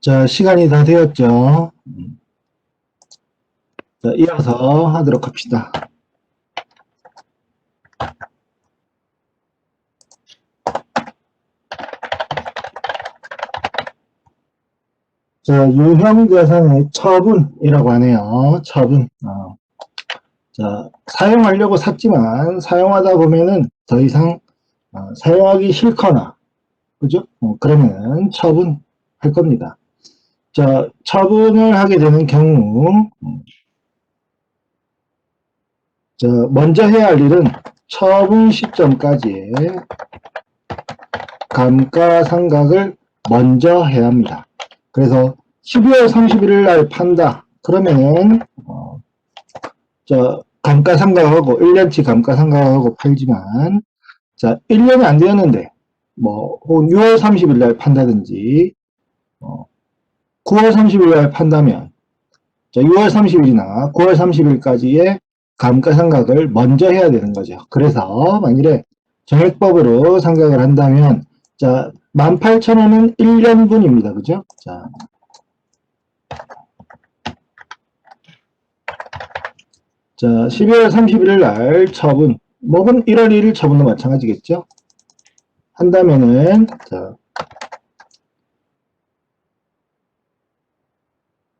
자, 시간이 다 되었죠. 자, 이어서 하도록 합시다. 자, 유형자산의 처분이라고 하네요. 처분. 자, 사용하려고 샀지만 사용하다 보면은 더 이상 사용하기 싫거나, 그죠? 그러면 처분할 겁니다. 자, 처분을 하게 되는 경우, 자, 먼저 해야 할 일은 처분 시점까지의 감가상각을 먼저 해야 합니다. 그래서 12월 31일 날 판다. 그러면은 감가상각하고 1년치 감가상각하고 팔지만, 자, 1년이 안 되었는데 혹은 6월 30일 날 판다든지 9월 30일 날 판다면, 자, 6월 30일이나 9월 30일까지의 감가상각을 먼저 해야 되는 거죠. 그래서 만일에 정액법으로 상각을 한다면, 자, 18,000원은 1년분입니다. 그죠? 자, 12월 31일 날 처분, 혹은 1월 1일 처분도 마찬가지겠죠? 한다면은, 자,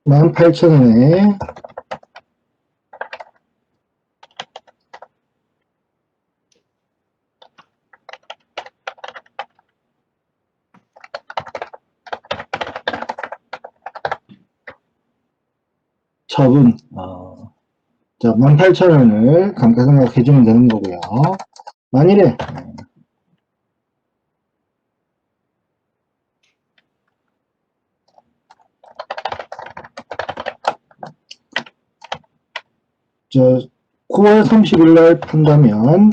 18,000원에 처분, 자, 18,000원을 감가상각 해주면 되는 거고요. 만일에, 저, 9월 30일 날 판다면,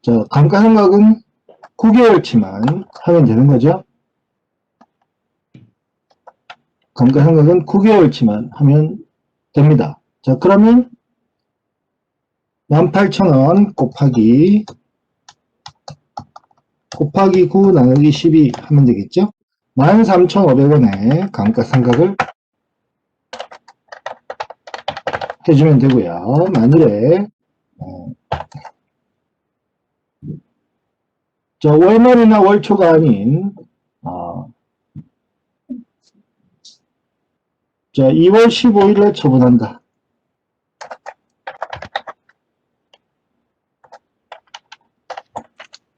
자, 감가상각은 9개월치만 하면 되는 거죠. 감가상각은 9개월치만 하면 됩니다. 자, 그러면 18,000원 곱하기 9 나누기 12 하면 되겠죠? 13,500원에 감가상각을 해주면 되고요. 만일에 월말이나 월초가 아닌 2월 15일에 처분한다.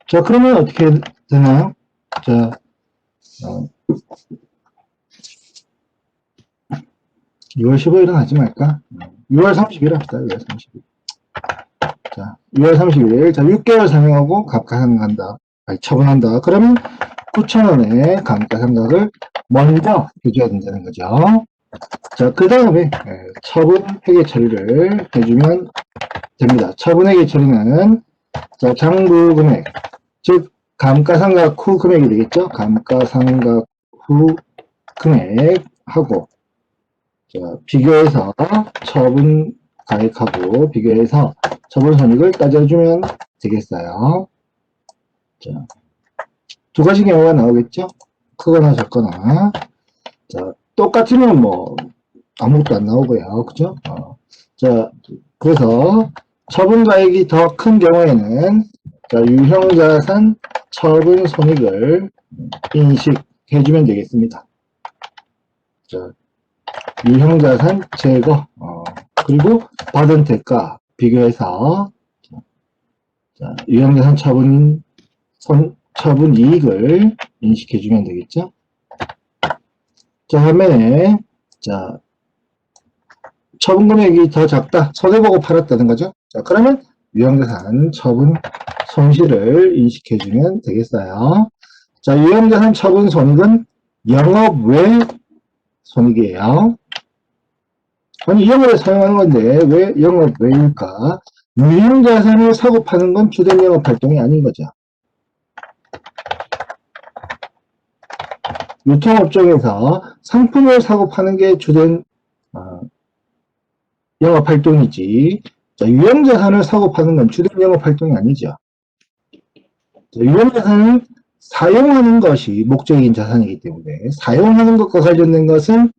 자, 그러면 어떻게 되나요? 자, 2월 15일은 하지 말까? 6월 30일 합시다. 6월 30일. 자, 6월 30일. 자, 6개월 사용하고 감가상각한다. 처분한다. 그러면 9,000원의 감가상각을 먼저 해줘야 된다는 거죠. 자, 그 다음에 처분 회계 처리를 해주면 됩니다. 처분 회계 처리는, 자, 장부 금액, 즉 감가상각 후 금액이 되겠죠. 감가상각 후 금액하고, 자, 비교해서 처분 가액하고 비교해서 처분 손익을 따져주면 되겠어요. 자, 두 가지 경우가 나오겠죠. 크거나 작거나. 자, 똑같으면 아무것도 안 나오고요. 그죠? 자, 그래서 처분 가액이 더 큰 경우에는, 자, 유형자산 처분 손익을 인식해주면 되겠습니다. 자, 유형자산 제거, 그리고 받은 대가 비교해서, 자, 유형자산 처분 이익을 인식해주면 되겠죠. 자, 반면에, 자, 처분 금액이 더 작다. 손해보고 팔았다는 거죠. 자, 그러면 유형자산 처분 손실을 인식해주면 되겠어요. 자, 유형자산 처분 손익은 영업 외 손익이에요. 아니, 영업에 사용하는 건데 왜 영업 외일까? 유형자산을 사고 파는 건 주된 영업 활동이 아닌 거죠. 유통업종에서 상품을 사고 파는 게 주된 영업 활동이지, 자, 유형자산을 사고 파는 건 주된 영업 활동이 아니죠. 자, 유형자산은 사용하는 것이 목적인 자산이기 때문에 사용하는 것과 관련된 것은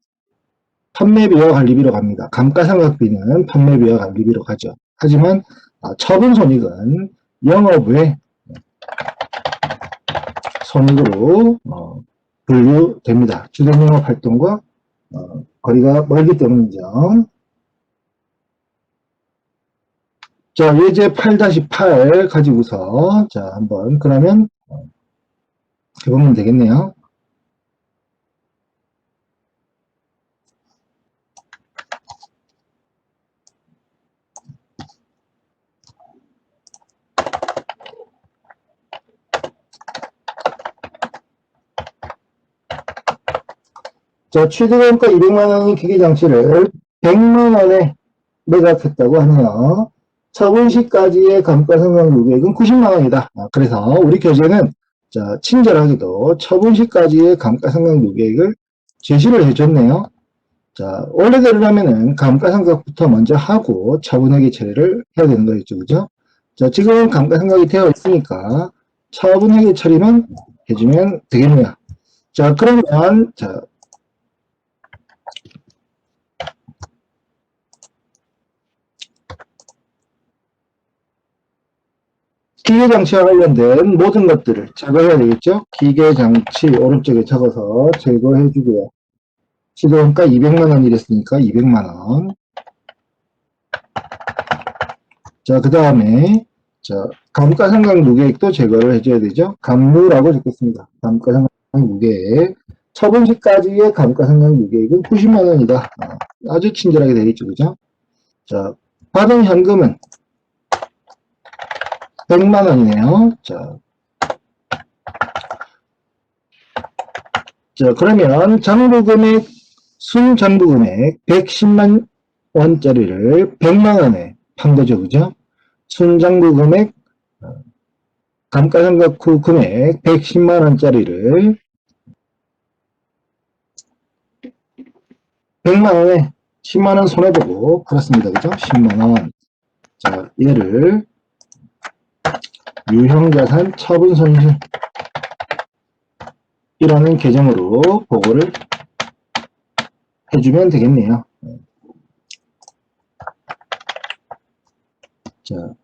판매비와 관리비로 갑니다. 감가상각비는 판매비와 관리비로 가죠. 하지만 처분손익은 영업 외 손익으로 분류됩니다. 주된 영업 활동과 거리가 멀기 때문이죠. 자, 예제 8-8 가지고서 자 한번 그러면 해보면 되겠네요. 자, 취득원가 200만원인 기계장치를 100만원에 매각했다고 하네요. 처분 시까지의 감가상각 요금액은 90만원이다. 그래서 우리 교재는 자, 친절하게도 처분 시까지의 감가상각 요금액을 제시를 해줬네요. 자, 원래대로라면은 감가상각부터 먼저 하고 처분회계 처리를 해야 되는 거겠죠, 그죠? 자, 지금 감가상각이 되어 있으니까 처분회계 처리만 해주면 되겠네요. 자, 그러면 자, 기계장치와 관련된 모든 것들을 제거해야 되겠죠? 기계장치 오른쪽에 적어서 제거해 주고요. 시도원가 200만원 이랬으니까 200만원. 자, 그 다음에 자, 감가상각 누계액도 제거를 해줘야 되죠? 감누라고 적겠습니다. 감가상각 누계액. 처분 시까지의 감가상각 누계액은 90만원이다. 아주 친절하게 되겠죠, 그죠? 자, 받은 현금은 100만원이네요. 자, 그러면 장부금액, 순장부금액 110만 원짜리를 100만원에 판 거죠, 그죠? 순장부금액, 감가상각 후 금액 110만원짜리를 100만원에 10만원 손해보고 팔았습니다, 그죠? 10만원. 자, 얘를 유형자산 처분손실 이라는 계정으로 보고를 해주면 되겠네요. 자,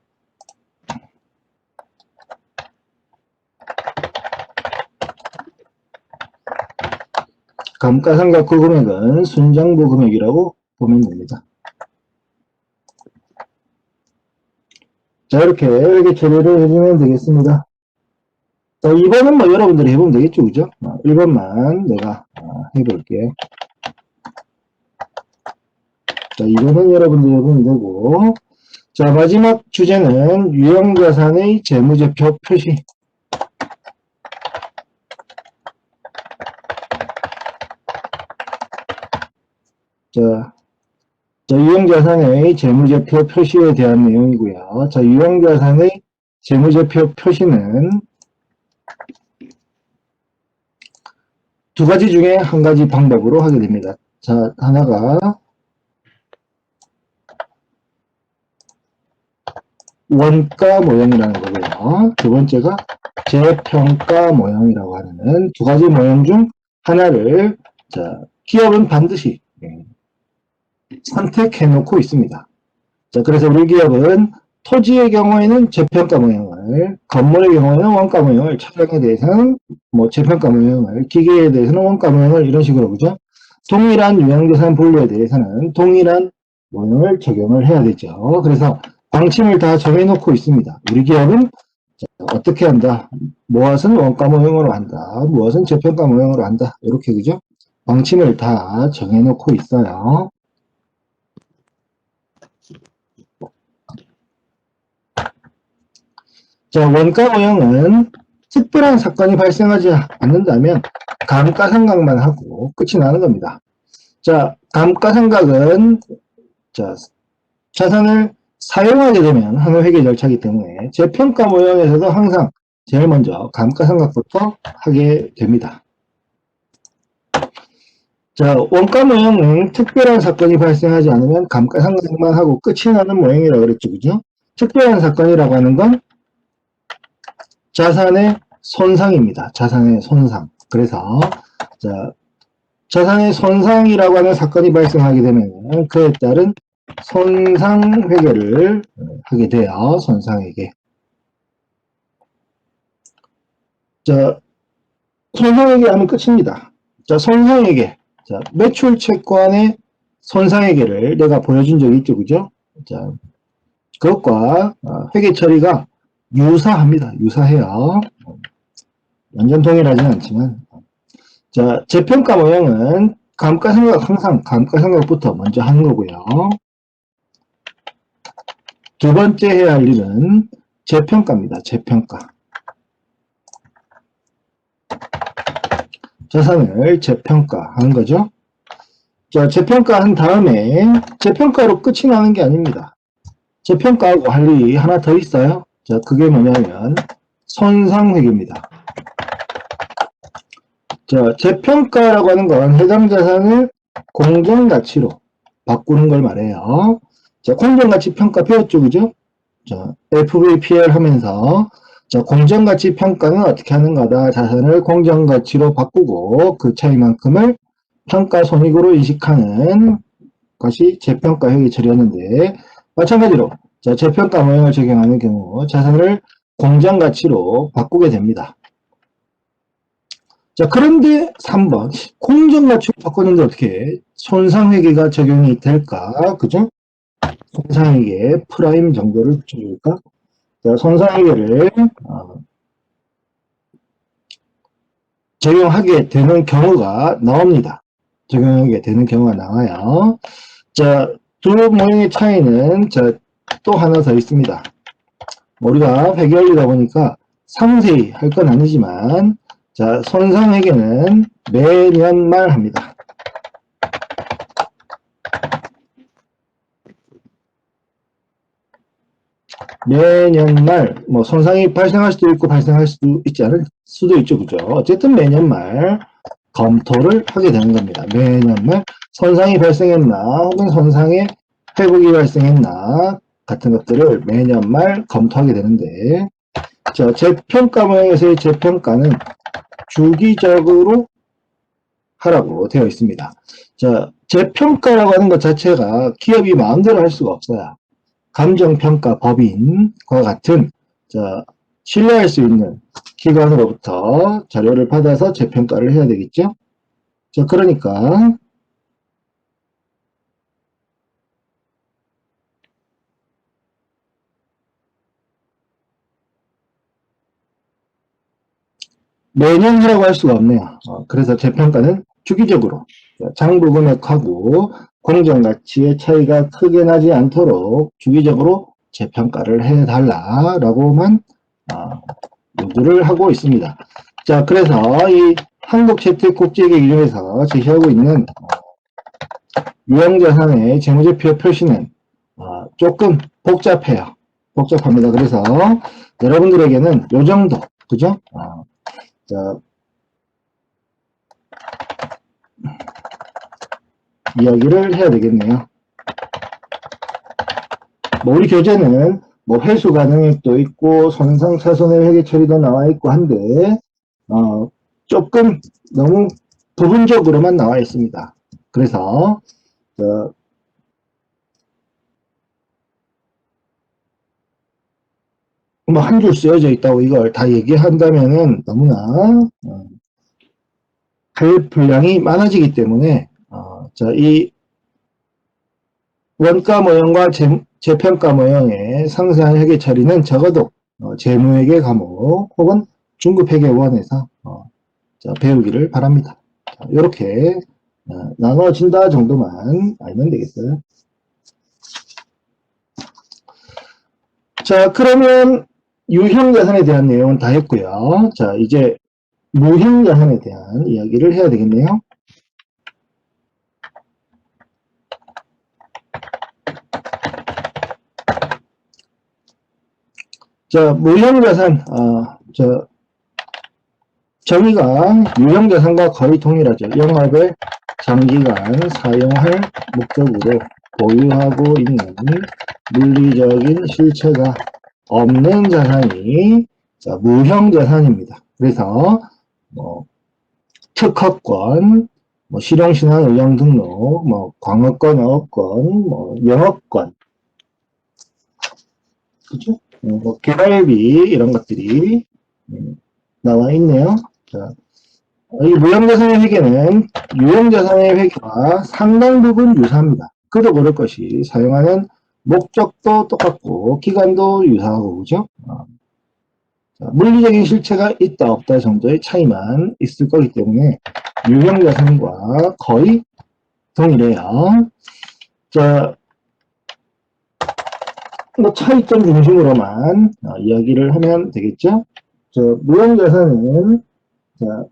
감가상각 후 금액은 순장부 금액이라고 보면 됩니다. 자, 이렇게 회계 처리를 해주면 되겠습니다. 자, 2번은 뭐 여러분들이 해보면 되겠죠, 그죠? 1번만 내가 해볼게요. 자, 2번은 여러분들이 해보면 되고, 자, 마지막 주제는 유형자산의 재무제표 표시. 자, 유형자산의 재무제표 표시에 대한 내용이고요. 자, 유형자산의 재무제표 표시는 두 가지 중에 한 가지 방법으로 하게 됩니다. 자, 하나가 원가 모형이라는 거고요. 두 번째가 재평가 모형이라고 하는 두 가지 모형 중 하나를 자, 기업은 반드시 선택해 놓고 있습니다. 자, 그래서 우리 기업은 토지의 경우에는 재평가 모형을, 건물의 경우에는 원가 모형을, 차량에 대해서는 뭐 재평가 모형을, 기계에 대해서는 원가 모형을 이런 식으로 그죠? 동일한 유형자산 분류에 대해서는 동일한 모형을 적용을 해야 되죠. 그래서 방침을 다 정해놓고 있습니다. 우리 기업은 어떻게 한다? 무엇은 원가 모형으로 한다. 무엇은 재평가 모형으로 한다. 이렇게 그죠? 방침을 다 정해놓고 있어요. 자, 원가 모형은 특별한 사건이 발생하지 않는다면 감가상각만 하고 끝이 나는 겁니다. 자, 감가상각은 자, 자산을 사용하게 되면 하는 회계 절차이기 때문에 재평가 모형에서도 항상 제일 먼저 감가상각부터 하게 됩니다. 자, 원가 모형은 특별한 사건이 발생하지 않으면 감가상각만 하고 끝이 나는 모형이라고 그랬죠, 그죠? 특별한 사건이라고 하는 건 자산의 손상입니다. 자산의 손상. 그래서 자, 자산의 손상이라고 하는 사건이 발생하게 되면 그에 따른 손상회계를 하게 돼요. 손상회계. 자, 손상회계 하면 끝입니다. 자, 손상회계. 자, 매출 채권의 손상회계를 내가 보여준 적이 있죠. 그죠? 자, 그것과 회계 처리가 유사합니다. 유사해요. 완전 동일하지는 않지만. 자, 재평가 모형은 감가상각, 항상 감가상각부터 먼저 하는 거고요. 두 번째 해야 할 일은 재평가입니다. 재평가. 자산을 재평가하는 거죠. 자, 재평가한 다음에 재평가로 끝이 나는 게 아닙니다. 재평가하고 할 일이 하나 더 있어요. 자, 그게 뭐냐면 손상회계입니다. 자, 재평가라고 하는 건 해당 자산을 공정가치로 바꾸는 걸 말해요. 자, 공정가치 평가 배웠죠, 그죠? 자, FVPL 하면서 자, 공정가치 평가는 어떻게 하는 거다. 자산을 공정가치로 바꾸고 그 차이만큼을 평가손익으로 인식하는 것이 재평가 회계 처리였는데 마찬가지로 자, 재평가 모형을 적용하는 경우 자산을 공정가치로 바꾸게 됩니다. 자, 그런데 3번 공정가치로 바꾸는데 어떻게 손상회계가 적용이 될까? 그죠? 손상회계 프라임 정도를 줄일까? 자, 손상회계를 적용하게 되는 경우가 나옵니다. 적용하게 되는 경우가 나와요. 자, 두 모형의 차이는 자, 또 하나 더 있습니다. 우리가 회계원리다 보니까 상세히 할 건 아니지만 자, 손상회계는 매년 말 합니다. 매년 말, 뭐, 손상이 발생할 수도 있고, 발생할 수도 있지 않을 수도 있죠. 그죠? 어쨌든 매년 말 검토를 하게 되는 겁니다. 매년 말 손상이 발생했나, 혹은 손상의 회복이 발생했나, 같은 것들을 매년 말 검토하게 되는데, 자, 재평가 모형에서의 재평가는 주기적으로 하라고 되어 있습니다. 자, 재평가라고 하는 것 자체가 기업이 마음대로 할 수가 없어요. 감정평가 법인과 같은 자, 신뢰할 수 있는 기관으로부터 자료를 받아서 재평가를 해야 되겠죠. 자, 그러니까 매년 하라고 할 수가 없네요. 그래서 재평가는 주기적으로 장부금액하고 공정가치의 차이가 크게 나지 않도록 주기적으로 재평가를 해달라라고만 요구를 하고 있습니다. 자, 그래서 이 한국재택국제기획 이름에서 제시하고 있는 유형자산의 재무제표 표시는 조금 복잡해요. 복잡합니다. 그래서 여러분들에게는 요 정도, 그죠? 자, 이야기를 해야 되겠네요. 뭐 우리 교재는 뭐 회수 가능액도 있고 손상차손의 회계 처리도 나와 있고 한데 조금 너무 부분적으로만 나와 있습니다. 그래서 뭐 한 줄 쓰여져 있다고 이걸 다 얘기한다면은 너무나 할 분량이 많아지기 때문에 자, 이 원가 모형과 재평가 모형의 상세한 회계 처리는 적어도 재무회계 과목 혹은 중급회계원에서 배우기를 바랍니다. 이렇게 나눠진다 정도만 알면 되겠어요. 자, 그러면 유형자산에 대한 내용은 다 했고요. 자, 이제 무형자산에 대한 이야기를 해야 되겠네요. 자, 무형자산, 정의가 유형자산과 거의 동일하죠. 영업에 장기간 사용할 목적으로 보유하고 있는 물리적인 실체가 없는 자산이 자, 무형자산입니다. 그래서 뭐 특허권, 뭐 실용신앙 의향 등록, 뭐 광어권, 어권, 뭐 영어권, 그죠? 뭐 개발비 이런 것들이 나와 있네요. 자, 이 무형자산의 회계는 유형자산의 회계와 상당 부분 유사합니다. 그도 그럴 것이 사용하는 목적도 똑같고 기간도 유사하고 그죠? 자, 물리적인 실체가 있다 없다 정도의 차이만 있을 거기 때문에 유형자산과 거의 동일해요. 자, 뭐 차이점 중심으로만 이야기를 하면 되겠죠? 자, 무형자산은 자,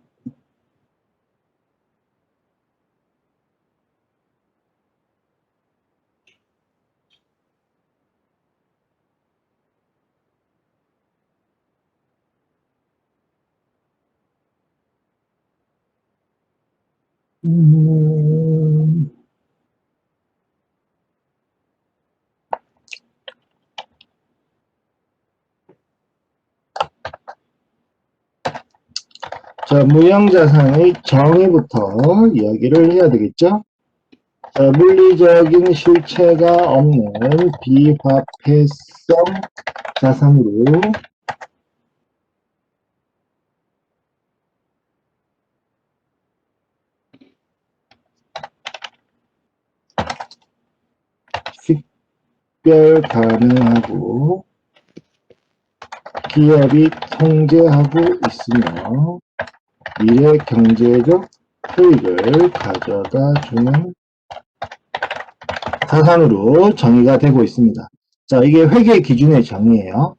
음, 자, 무형자산의 정의부터 이야기를 해야 되겠죠? 자, 물리적인 실체가 없는 비화폐성 자산으로 식별 가능하고 기업이 통제하고 있으며 미래 경제적 효익을 가져다 주는 자산으로 정의가 되고 있습니다. 자, 이게 회계 기준의 정의예요.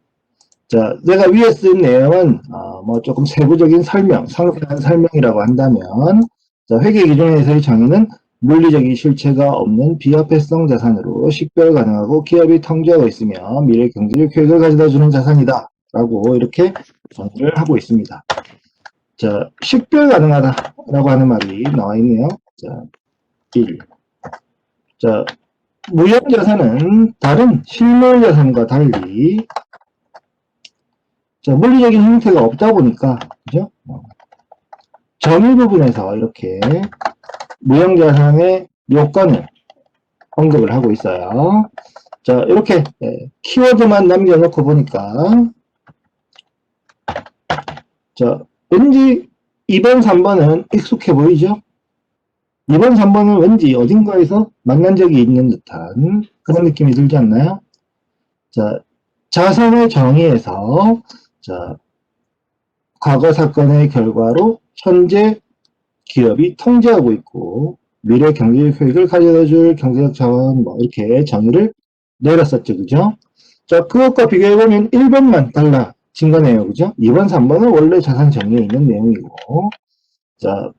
자, 내가 위에 쓴 내용은 뭐 조금 세부적인 설명, 상세한 설명이라고 한다면 자, 회계 기준에서의 정의는 물리적인 실체가 없는 비화폐성 자산으로 식별 가능하고 기업이 통제하고 있으며 미래 경제적 효익을 가져다 주는 자산이다 라고 이렇게 정의를 하고 있습니다. 자, 식별 가능하다라고 하는 말이 나와 있네요. 자, 1. 자, 무형자산은 다른 실물자산과 달리 자, 물리적인 형태가 없다 보니까 그죠? 정의 부분에서 이렇게 무형자산의 요건을 언급을 하고 있어요. 자, 이렇게 키워드만 남겨놓고 보니까 자, 왠지 2번, 3번은 익숙해 보이죠? 2번, 3번은 왠지 어딘가에서 만난 적이 있는 듯한 그런 느낌이 들지 않나요? 자, 자산의 정의에서 자, 과거 사건의 결과로 현재 기업이 통제하고 있고 미래 경제적 효익을 가져다 줄 경제적 자원 뭐 이렇게 정의를 내렸었죠. 그죠? 자, 그것과 비교해보면 1번만 달라진 거네요. 그죠? 2번, 3번은 원래 자산 정의에 있는 내용이고 자,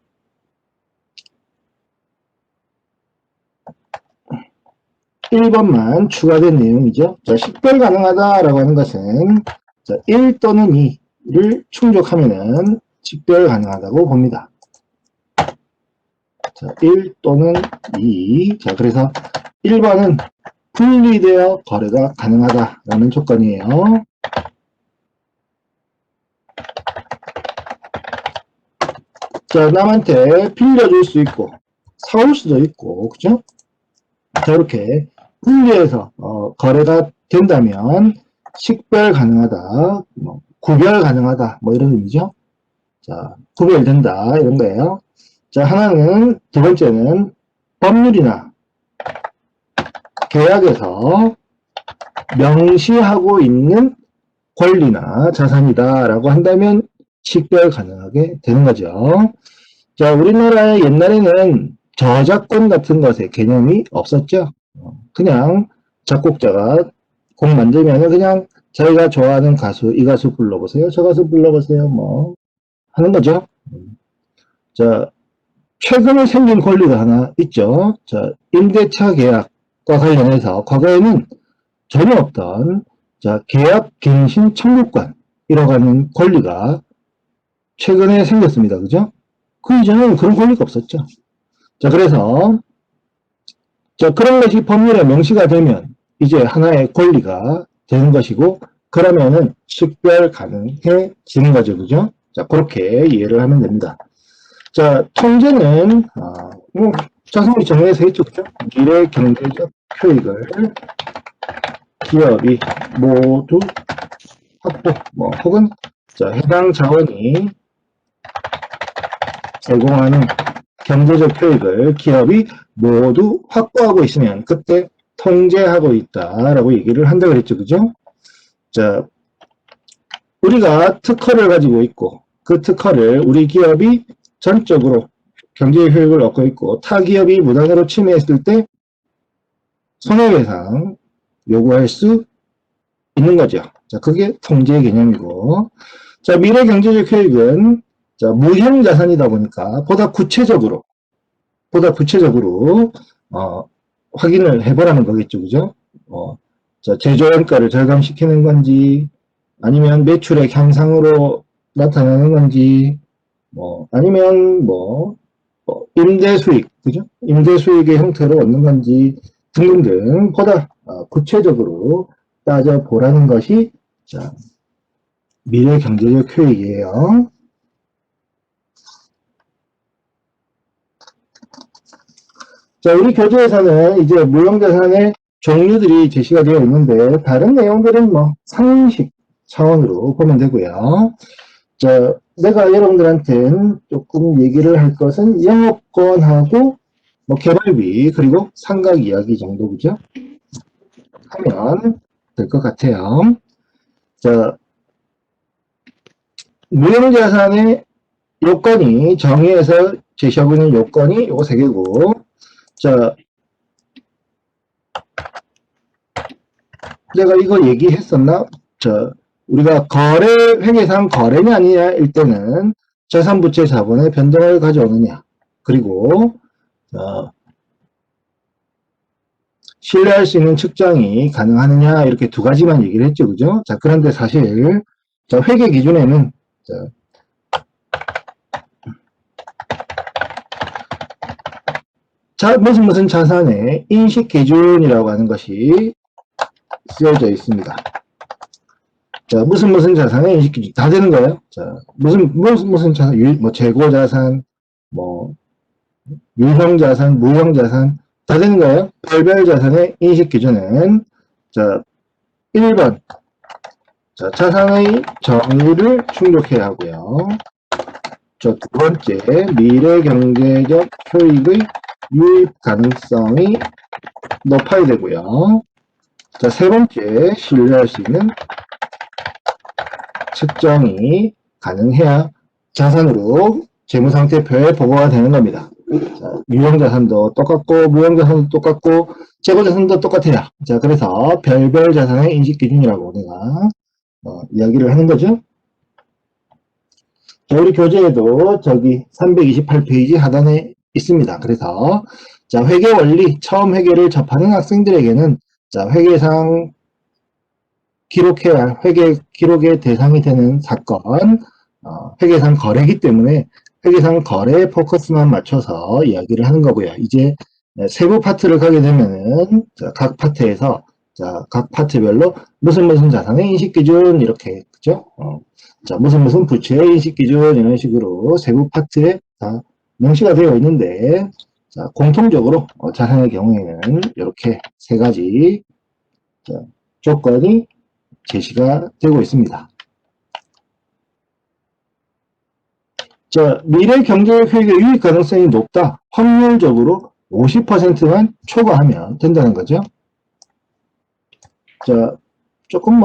1번만 추가된 내용이죠. 자, 식별 가능하다라고 하는 것은 자, 1 또는 2를 충족하면은 식별 가능하다고 봅니다. 자, 1 또는 2. 자, 그래서 1번은 분리되어 거래가 가능하다라는 조건이에요. 자, 남한테 빌려줄 수 있고 사올 수도 있고 그죠? 자, 이렇게 분리해서 거래가 된다면 식별 가능하다, 뭐, 구별 가능하다, 뭐 이런 의미죠. 자, 구별된다 이런 거예요. 자, 하나는 두 번째는 법률이나 계약에서 명시하고 있는 권리나 자산이다라고 한다면 식별 가능하게 되는 거죠. 자, 우리나라에 옛날에는 저작권 같은 것의 개념이 없었죠. 그냥 작곡자가 곡 만들면 그냥 자기가 좋아하는 가수, 이 가수 불러보세요, 저 가수 불러보세요, 뭐 하는 거죠. 자, 최근에 생긴 권리가 하나 있죠. 자, 임대차 계약과 관련해서 과거에는 전혀 없던 자, 계약 갱신 청구권이라고 하는 권리가 최근에 생겼습니다. 그죠? 그 이전에는 그런 권리가 없었죠. 자, 그래서 자, 그런 것이 법률에 명시가 되면 이제 하나의 권리가 되는 것이고 그러면은 식별 가능해지는 거죠. 그죠? 자, 그렇게 이해를 하면 됩니다. 자, 통제는, 자성이 정해서 했죠, 그죠? 미래 경제적 효익을 기업이 모두 확보, 혹은, 자, 해당 자원이 제공하는 경제적 효익을 기업이 모두 확보하고 있으면 그때 통제하고 있다라고 얘기를 한다 그랬죠, 그죠? 자, 우리가 특허를 가지고 있고 그 특허를 우리 기업이 전적으로 경제적 효익을 얻고 있고 타 기업이 무단으로 침해했을 때 손해배상 요구할 수 있는 거죠. 자, 그게 통제의 개념이고, 자, 미래 경제적 효익은 자, 무형 자산이다 보니까 보다 구체적으로 확인을 해보라는 거겠죠, 그죠? 자, 제조원가를 절감시키는 건지, 아니면 매출액 향상으로 나타나는 건지, 아니면 임대 수익, 그죠? 임대 수익의 형태로 얻는 건지, 등등등, 보다 구체적으로 따져보라는 것이, 자, 미래 경제적 효익이에요. 자, 우리 교재에서는 이제 무형자산의 종류들이 제시가 되어 있는데, 다른 내용들은 상식 차원으로 보면 되고요. 자, 내가 여러분들한테는 조금 얘기를 할 것은 영업권하고 개발비, 그리고 상각 이야기 정도, 그죠? 하면 될 것 같아요. 자, 무형자산의 요건이 정의에서 제시하고 있는 요건이 요거 3개고, 자, 내가 이거 얘기했었나? 자, 우리가 회계상 거래냐 아니냐일 때는 자산부채 자본의 변동을 가져오느냐, 그리고 신뢰할 수 있는 측정이 가능하느냐, 이렇게 2가지만 얘기를 했죠, 그죠? 자, 그런데 사실 자, 회계 기준에는 무슨 자산의 인식 기준이라고 하는 것이 쓰여져 있습니다. 자, 무슨 자산의 인식 기준 다 되는 거예요. 자, 무슨 자산, 재고 자산, 유형 자산, 무형 자산 다 되는 거예요. 별별 자산의 인식 기준은 자, 1번. 자, 자산의 정의를 충족해야 하고요. 자, 2번째, 미래 경제적 효익의 유입 가능성이 높아야 되고요. 자, 3번째, 신뢰할 수 있는 측정이 가능해야 자산으로 재무상태표에 보고가 되는 겁니다. 자, 유형자산도 똑같고 무형자산도 똑같고 재고자산도 똑같아요. 자, 그래서 별별 자산의 인식기준이라고 내가 이야기를 하는 거죠. 자, 우리 교재에도 저기 328페이지 하단에 있습니다. 그래서 자, 회계 원리 처음 회계를 접하는 학생들에게는 자, 회계상 기록해야 할 회계 기록의 대상이 되는 사건, 회계상 거래이기 때문에 회계상 거래에 포커스만 맞춰서 이야기를 하는 거고요. 이제 세부 파트를 가게 되면은 각 파트에서 각 파트별로 무슨 자산의 인식기준 이렇게 그죠? 자, 무슨 부채의 인식기준 이런 식으로 세부 파트에 다 명시가 되어 있는데 자, 공통적으로 자산의 경우에는 이렇게 3가지 조건이 제시가 되고 있습니다. 자, 미래 경제적 효익의 유입 가능성이 높다. 확률적으로 50%만 초과하면 된다는 거죠. 자, 조금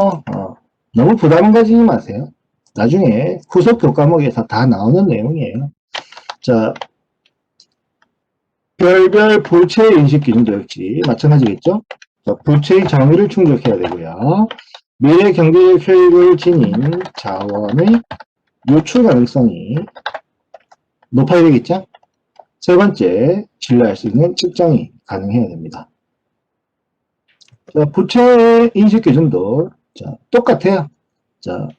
너무 부담 가지지 마세요. 나중에 후속 교과목에서 다 나오는 내용이에요. 자, 별별 부채 인식 기준도 역시 마찬가지겠죠. 자, 부채의 정의를 충족해야 되고요. 미래 경제적 효익을 지닌 자원의 유출 가능성이 높아야 되겠죠? 3번째, 신뢰할 수 있는 측정이 가능해야 됩니다. 자, 부채 인식 기준도 똑같아요. 자,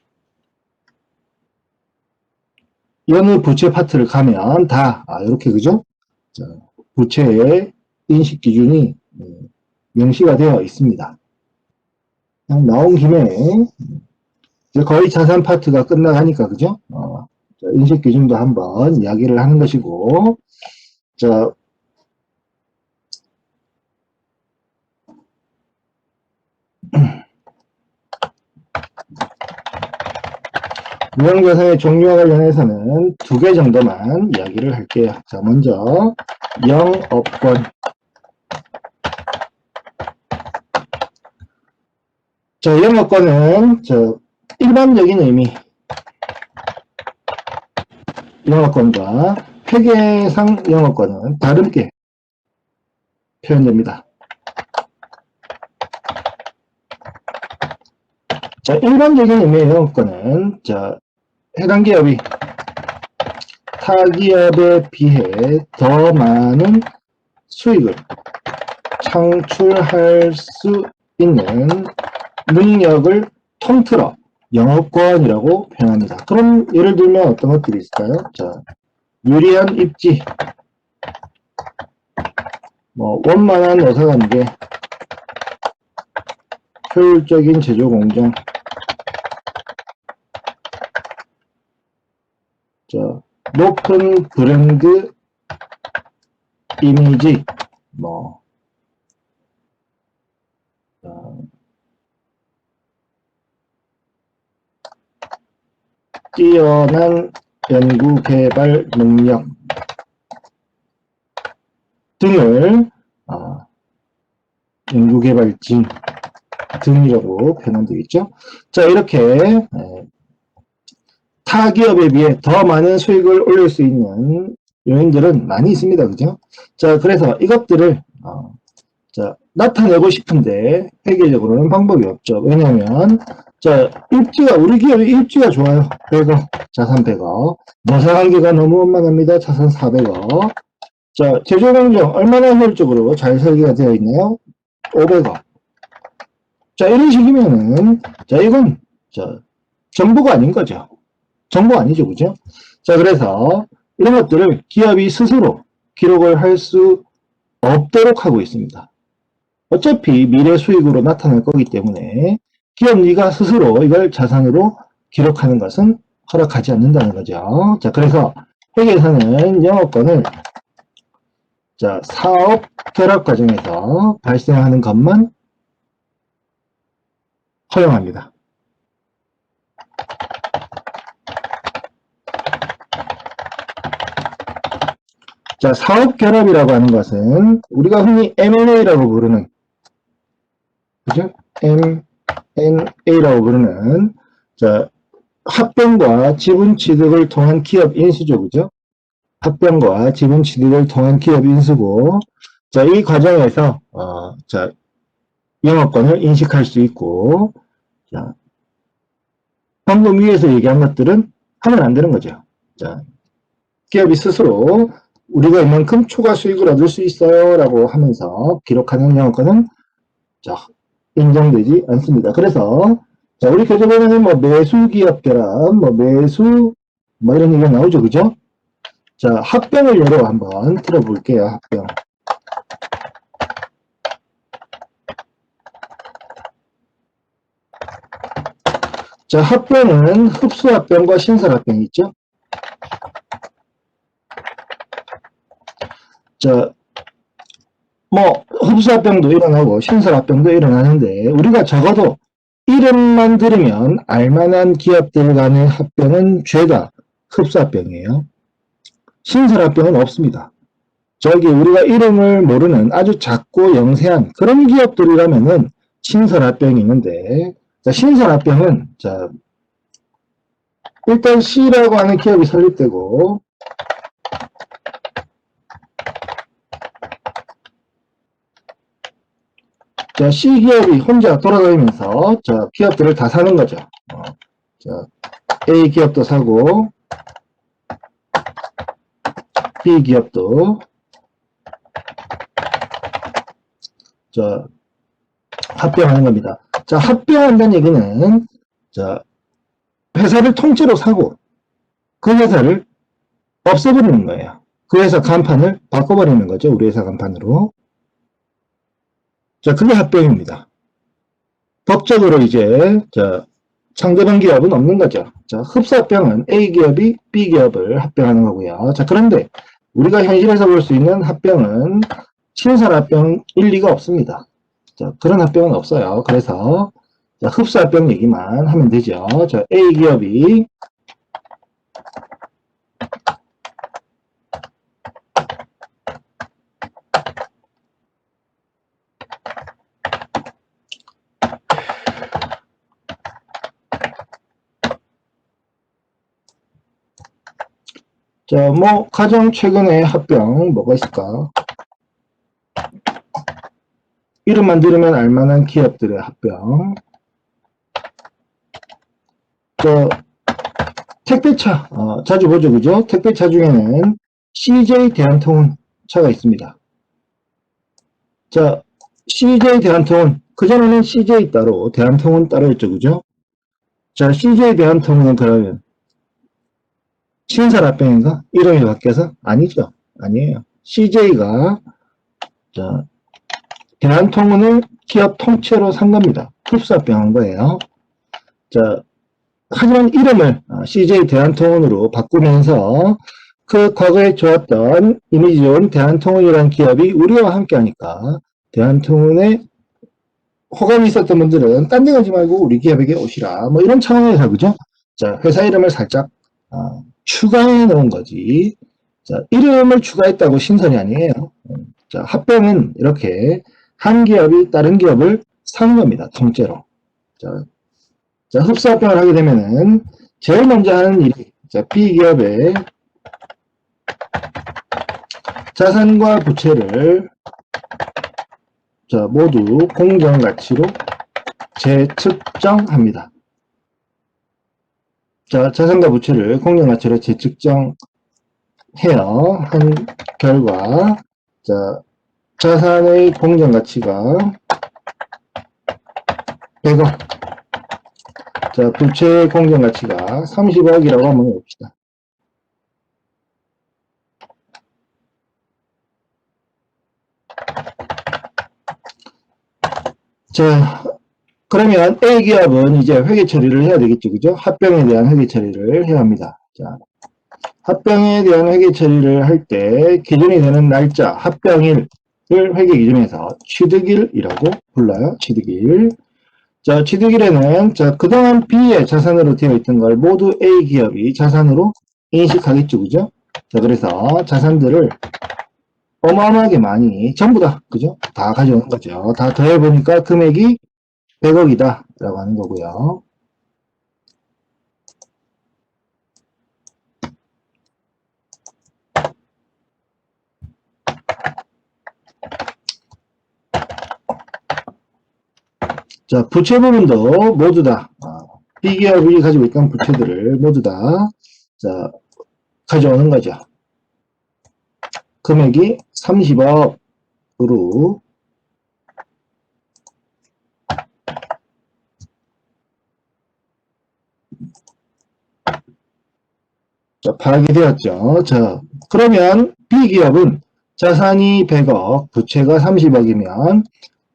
어느 부채 파트를 가면 다 이렇게 그죠? 자, 부채의 인식 기준이 명시가 되어 있습니다. 그냥 나온 김에 이제 거의 자산 파트가 끝나가니까 그죠? 자, 인식 기준도 한번 이야기를 하는 것이고, 자, 무형자산의 종류와 관련해서는 2개 정도만 이야기를 할게요. 자, 먼저 영업권. 자, 영업권은 일반적인 의미 영업권과 회계상 영업권은 다르게 표현됩니다. 자, 일반적인 의미의 영업권은 해당 기업이 타 기업에 비해 더 많은 수익을 창출할 수 있는 능력을 통틀어 영업권이라고 표현합니다. 그럼 예를 들면 어떤 것들이 있을까요? 자, 유리한 입지, 원만한 노사관계, 효율적인 제조 공정, 높은 브랜드 이미지, 뛰어난 연구개발 능력 등을 연구개발진 등이라고 표현하면 되겠죠. 자, 이렇게 타 기업에 비해 더 많은 수익을 올릴 수 있는 요인들은 많이 있습니다. 그죠? 자, 그래서 이것들을 나타내고 싶은데 회계적으로는 방법이 없죠. 왜냐하면 우리 기업이 입지가 좋아요. 100억, 자산 100억, 노사관계가 너무 원만합니다. 자산 400억. 자, 제조공정 얼마나 효율적으로 잘 설계가 되어 있나요? 500억. 자, 이런 식이면은 이건 정보가 아닌 거죠. 정보 아니죠, 그죠? 자, 그래서 이런 것들을 기업이 스스로 기록을 할 수 없도록 하고 있습니다. 어차피 미래 수익으로 나타날 거기 때문에 기업 네가 스스로 이걸 자산으로 기록하는 것은 허락하지 않는다는 거죠. 자, 그래서 회계에서는 영업권을 사업 결합 과정에서 발생하는 것만 허용합니다. 자, 사업 결합이라고 하는 것은 우리가 흔히 M&A라고 부르는, 그죠? M&A라고 부르는 합병과 지분 취득을 통한 기업 인수죠, 그죠? 합병과 지분 취득을 통한 기업 인수고, 이 과정에서 영업권을 인식할 수 있고, 방금 위에서 얘기한 것들은 하면 안 되는 거죠. 기업이 스스로 우리가 이만큼 추가 수익을 얻을 수 있어요 라고 하면서 기록하는 영업권은 인정되지 않습니다. 그래서 우리 교재보면은 매수 기업 결합, 매수 이런 얘기가 나오죠, 그죠? 합병을 예로 한번 들어볼게요. 합병. 합병은 흡수합병과 신설합병이 있죠. 흡수합병도 일어나고 신설합병도 일어나는데 우리가 적어도 이름만 들으면 알만한 기업들 간의 합병은 죄다 흡수합병이에요. 신설합병은 없습니다. 우리가 이름을 모르는 아주 작고 영세한 그런 기업들이라면은 신설합병이 있는데, 신설합병은 일단 C라고 하는 기업이 설립되고, C 기업이 혼자 돌아다니면서 기업들을 다 사는 거죠. A 기업도 사고 B 기업도 합병하는 겁니다. 합병한다는 얘기는 회사를 통째로 사고 그 회사를 없애버리는 거예요. 그 회사 간판을 바꿔버리는 거죠. 우리 회사 간판으로. 그게 합병입니다. 법적으로 이제 상대방 기업은 없는 거죠. 자, 흡사합병은 A기업이 B기업을 합병하는 거고요. 자, 그런데 우리가 현실에서 볼 수 있는 합병은 신선합병일 리가 없습니다. 자, 그런 합병은 없어요. 그래서 자, 흡사합병 얘기만 하면 되죠. 자, A기업이 자, 뭐 가장 최근에 합병 뭐가 있을까? 이름만 들으면 알만한 기업들의 합병. 저 택배차 자주 보죠, 그죠? 택배차 중에는 CJ 대한통운차가 있습니다. 자, CJ 대한통운 그전에는 CJ 따로 대한통운 따로였죠, 그죠? 자, CJ 대한통운은 그러면 신설합병인가? 이름이 바뀌어서? 아니죠. 아니에요. CJ가 자, 대한통운을 기업 통째로 산 겁니다. 흡수합병한 거예요. 자, 하지만 이름을 CJ 대한통운으로 바꾸면서 그 과거에 좋았던 이미지 좋은 대한통운이라는 기업이 우리와 함께 하니까 대한통운에 호감이 있었던 분들은 딴 데 가지 말고 우리 기업에게 오시라. 뭐 이런 차원에서 그죠? 자, 회사 이름을 살짝 추가해 놓은 거지. 자, 이름을 추가했다고 신선이 아니에요. 자, 합병은 이렇게 한 기업이 다른 기업을 산 겁니다. 통째로. 자, 흡수합병을 하게 되면은 제일 먼저 하는 일이 자, B기업의 자산과 부채를 자, 모두 공정가치로 재측정합니다. 자, 자산과 부채를 공정가치로 재측정해요. 한 결과 자, 자산의 공정가치가 100억, 자, 부채의 공정가치가 30억이라고 한번 해봅시다. 자, 그러면 A기업은 이제 회계 처리를 해야 되겠죠, 그죠? 합병에 대한 회계 처리를 해야 합니다. 자, 합병에 대한 회계 처리를 할 때 기준이 되는 날짜, 합병일을 회계 기준에서 취득일이라고 불러요. 취득일. 자, 취득일에는 자, 그동안 B의 자산으로 되어 있던 걸 모두 A기업이 자산으로 인식하겠죠, 그죠? 자, 그래서 자산들을 어마어마하게 많이 전부 다, 그죠? 다 가져오는 거죠. 다 더해보니까 금액이 100억이다 라고 하는 거고요. 자, 부채 부분도 모두 다 B기업이 가지고 있던 부채들을 모두 다 자, 가져오는 거죠. 금액이 30억으로 자, 파악이 되었죠. 자, 그러면 B기업은 자산이 100억, 부채가 30억이면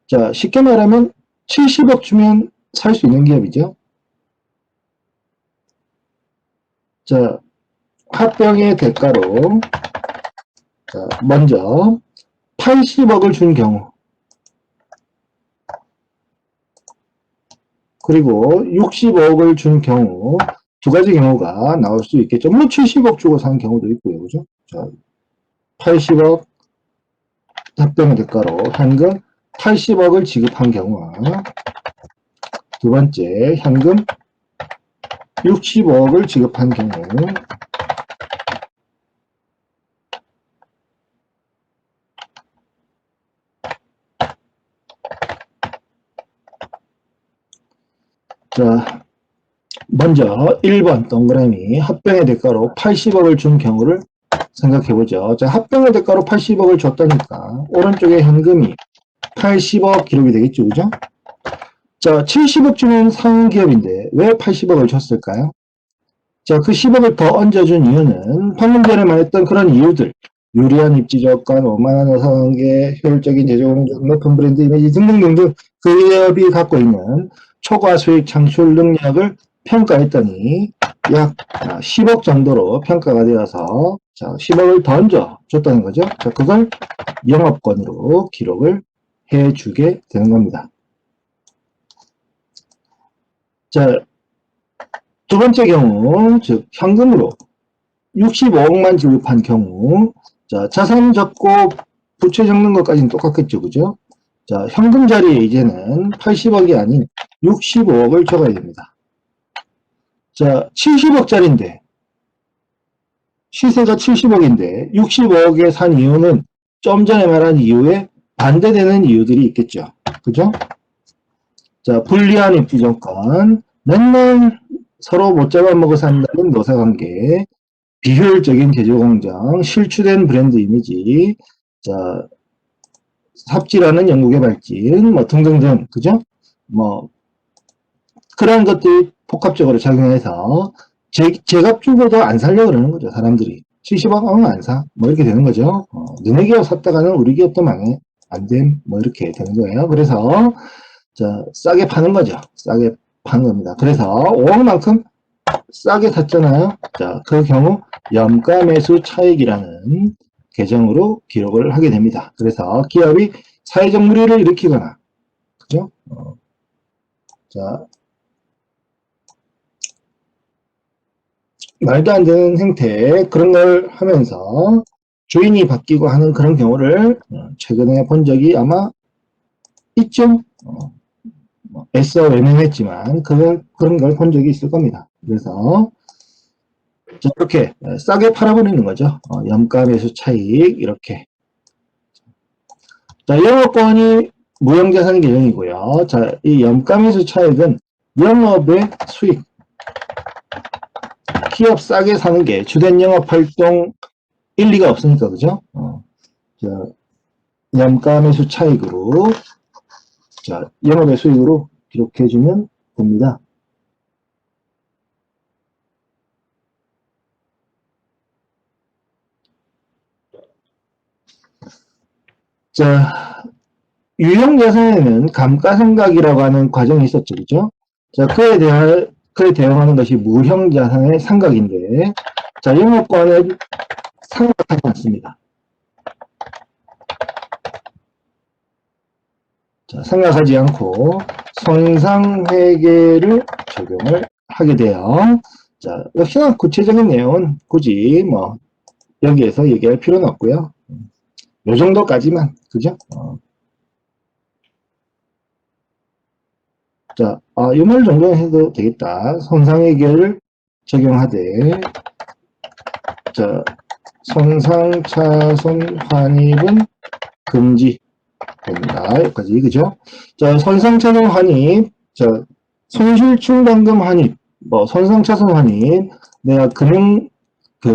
자, 쉽게 말하면 70억 주면 살 수 있는 기업이죠. 자, 합병의 대가로 자, 먼저 80억을 준 경우 그리고 65억을 준 경우 두 가지 경우가 나올 수 있겠죠. 물론 70억 주고 산 경우도 있고요. 그죠? 자, 80억 합병의 대가로 현금 80억을 지급한 경우와 두 번째 현금 65억을 지급한 경우 자, 먼저 1번 동그라미 합병의 대가로 80억을 준 경우를 생각해보죠. 자, 합병의 대가로 80억을 줬다니까 오른쪽에 현금이 80억 기록이 되겠죠, 그죠? 자, 70억 주는 상기업인데 왜 80억을 줬을까요? 자, 그 10억을 더 얹어준 이유는 방금 전에 말했던 그런 이유들, 유리한 입지 조건, 원만한 어사관계, 효율적인 제조 공정, 높은 브랜드 이미지 등등등등 그 기업이 갖고 있는 초과 수익 창출 능력을 평가했더니 약 10억 정도로 평가가 되어서 자, 10억을 더 줬다는 거죠. 자, 그걸 영업권으로 기록을 해주게 되는 겁니다. 자, 두 번째 경우, 즉 현금으로 65억만 지급한 경우, 자, 자산 적고 부채 적는 것까지는 똑같겠죠, 그죠? 자, 현금 자리에 이제는 80억이 아닌 65억을 적어야 됩니다. 자, 70억짜리인데, 시세가 70억인데, 65억에 산 이유는 좀 전에 말한 이유에 반대되는 이유들이 있겠죠. 그죠? 자, 불리한 입지 조건, 맨날 서로 못 잡아먹어 산다는 노사관계, 비효율적인 제조공장, 실추된 브랜드 이미지, 자, 삽질하는 영국의 발진, 뭐 등등등, 그죠? 뭐 그런 것들이 복합적으로 작용해서 제값 주고도 안 살려고 그러는 거죠, 사람들이. 70억 안 사, 뭐 이렇게 되는 거죠. 너네 기업 샀다가는 우리 기업도 망해, 안 됨, 뭐 이렇게 되는 거예요. 그래서 자, 싸게 파는 거죠. 싸게 파는 겁니다. 그래서 5억만큼 싸게 샀잖아요. 자, 그 경우 염가 매수 차익이라는 계정으로 기록을 하게 됩니다. 그래서 기업이 사회적 물의를 일으키거나, 그죠? 자, 말도 안 되는 행태, 그런 걸 하면서 주인이 바뀌고 하는 그런 경우를 최근에 본 적이 아마 있죠? 애써 외면했지만, 그런 걸 본 적이 있을 겁니다. 그래서, 자, 이렇게 싸게 팔아버리는 거죠. 염가 매수 차익, 이렇게. 자, 영업권이 무형자산 계정이고요. 자, 이 염가 매수 차익은 영업의 수익, 기업 싸게 사는 게 주된 영업 활동 일리가 없으니까, 그죠? 자, 염가 매수 차익으로, 자, 영업의 수익으로 기록해주면 됩니다. 자, 유형자산에는 감가상각이라고 하는 과정이 있었죠, 그죠? 자, 그에 대응하는 것이 무형자산의 상각인데, 자, 영업권은 상각하지 않습니다. 자, 생각하지 않고 손상회계를 적용을 하게 돼요. 자, 역시나 구체적인 내용은 굳이 뭐 여기에서 얘기할 필요는 없고요. 요 정도까지만, 그죠? 자, 이 말 정도는 해도 되겠다. 손상회계를 적용하되, 자, 손상차손 환입은 금지. 됩니다. 여기까지, 그죠? 자, 손상차손 환입, 자, 손실충당금 환입, 뭐, 손상차손 환입, 내가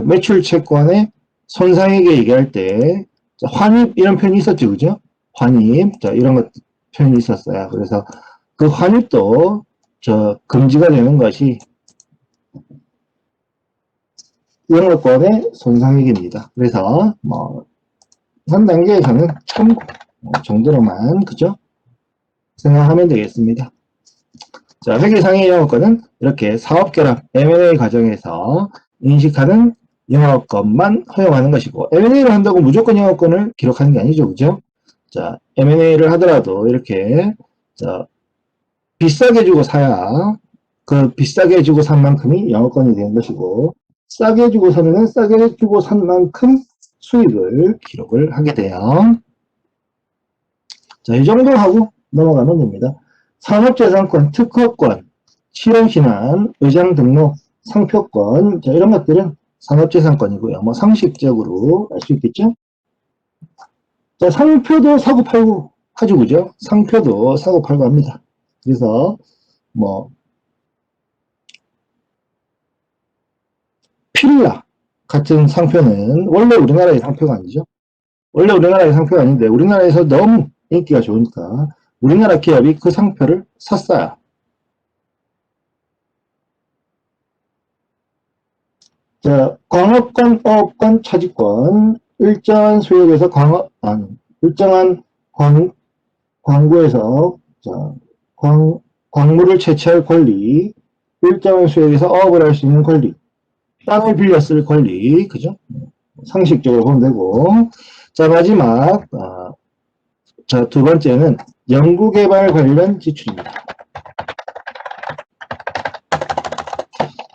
매출 채권의 손상액에 얘기할 때, 자, 환입, 이런 표현이 있었죠, 그죠? 환입, 자, 이런 것, 표현이 있었어요. 그래서 그 환입도, 금지가 되는 것이 영업권의 손상액입니다. 그래서, 뭐, 현 단계에서는 참고, 정도로만, 그죠? 생각하면 되겠습니다. 자, 회계상의 영업권은 이렇게 사업결합 M&A 과정에서 인식하는 영업권만 허용하는 것이고, M&A를 한다고 무조건 영업권을 기록하는 게 아니죠, 그죠? 자, M&A를 하더라도 이렇게, 자, 비싸게 주고 사야 그 비싸게 주고 산 만큼이 영업권이 되는 것이고, 싸게 주고 사면 싸게 주고 산 만큼 수익을 기록을 하게 돼요. 자, 이 정도 하고 넘어가면 됩니다. 산업재산권, 특허권, 실현신안, 의장 등록, 상표권, 자, 이런 것들은 산업재산권이고요. 뭐 상식적으로 알 수 있겠죠? 자, 상표도 사고 팔고 하죠, 그죠? 상표도 사고 팔고 합니다. 그래서 뭐 필라 같은 상표는 원래 우리나라의 상표가 아니죠. 원래 우리나라의 상표가 아닌데 우리나라에서 너무 인기가 좋으니까 우리나라 기업이 그 상표를 샀어요. 자, 광업권, 어업권, 차지권, 일정한 수역에서 일정한 광구에서 광물을 채취할 권리, 일정한 수역에서 어업을 할 수 있는 권리, 땅을 빌려 쓸 권리, 그죠? 상식적으로 보면 되고, 자, 마지막, 자, 두 번째는 연구개발 관련 지출입니다.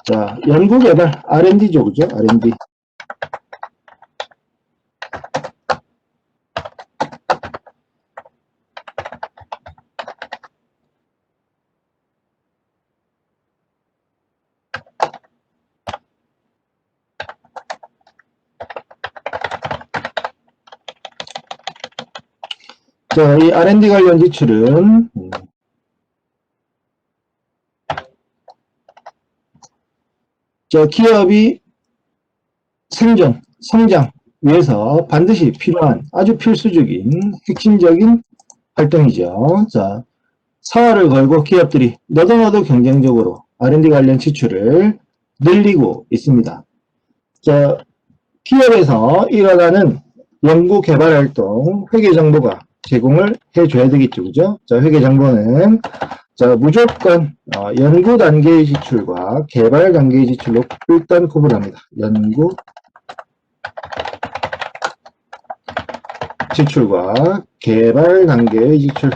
자, 연구개발, R&D죠, 그죠? R&D. 자, 이 R&D 관련 지출은, 자, 기업이 생존, 성장 위해서 반드시 필요한 아주 필수적인 핵심적인 활동이죠. 자, 사활을 걸고 기업들이 너도나도 경쟁적으로 R&D 관련 지출을 늘리고 있습니다. 자, 기업에서 일어나는 연구 개발 활동 회계 정보가 제공을 해줘야 되겠죠, 그죠? 자, 회계 정보는 자, 무조건 연구 단계의 지출과 개발 단계의 지출로 일단 구분합니다. 연구 지출과 개발 단계의 지출.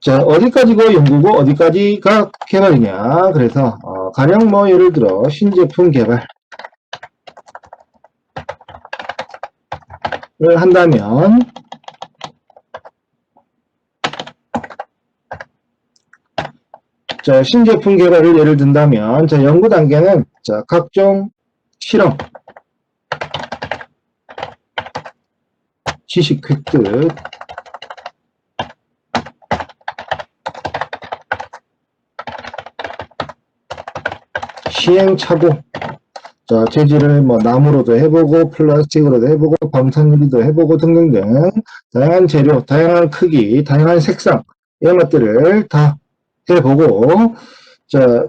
자, 어디까지가 연구고 어디까지가 개발이냐. 그래서 가령 뭐 예를 들어 신제품 개발을 한다면 자, 신제품 개발을 예를 든다면 자, 연구 단계는 자, 각종 실험, 지식 획득, 시행착오, 자, 재질을 뭐 나무로도 해보고 플라스틱으로도 해보고 방탄유리도 해보고 등등등 다양한 재료, 다양한 크기, 다양한 색상 이런 것들을 다 해보고 자,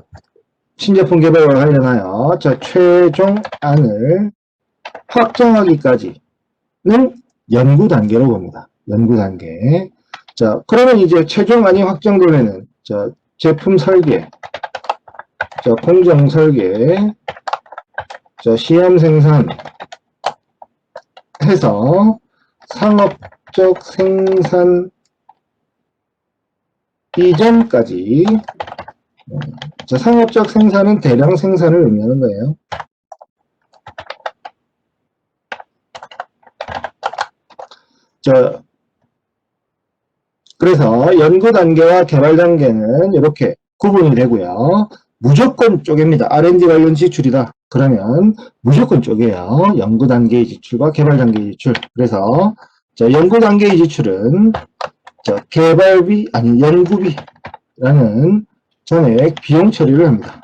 신제품 개발과 관련하여 자, 최종안을 확정하기까지는 연구 단계로 봅니다. 연구 단계. 자, 그러면 이제 최종안이 확정되면은 자, 제품 설계, 자, 공정 설계, 자, 시험 생산 해서 상업적 생산 이전까지 자, 상업적 생산은 대량 생산을 의미하는 거예요. 자, 그래서 연구 단계와 개발 단계는 이렇게 구분이 되고요. 무조건 쪼갭니다. R&D 관련 지출이다. 그러면 무조건 쪼개요. 연구 단계의 지출과 개발 단계의 지출. 그래서 자, 연구 단계의 지출은 자, 개발비 아니 연구비라는 전액 비용 처리를 합니다.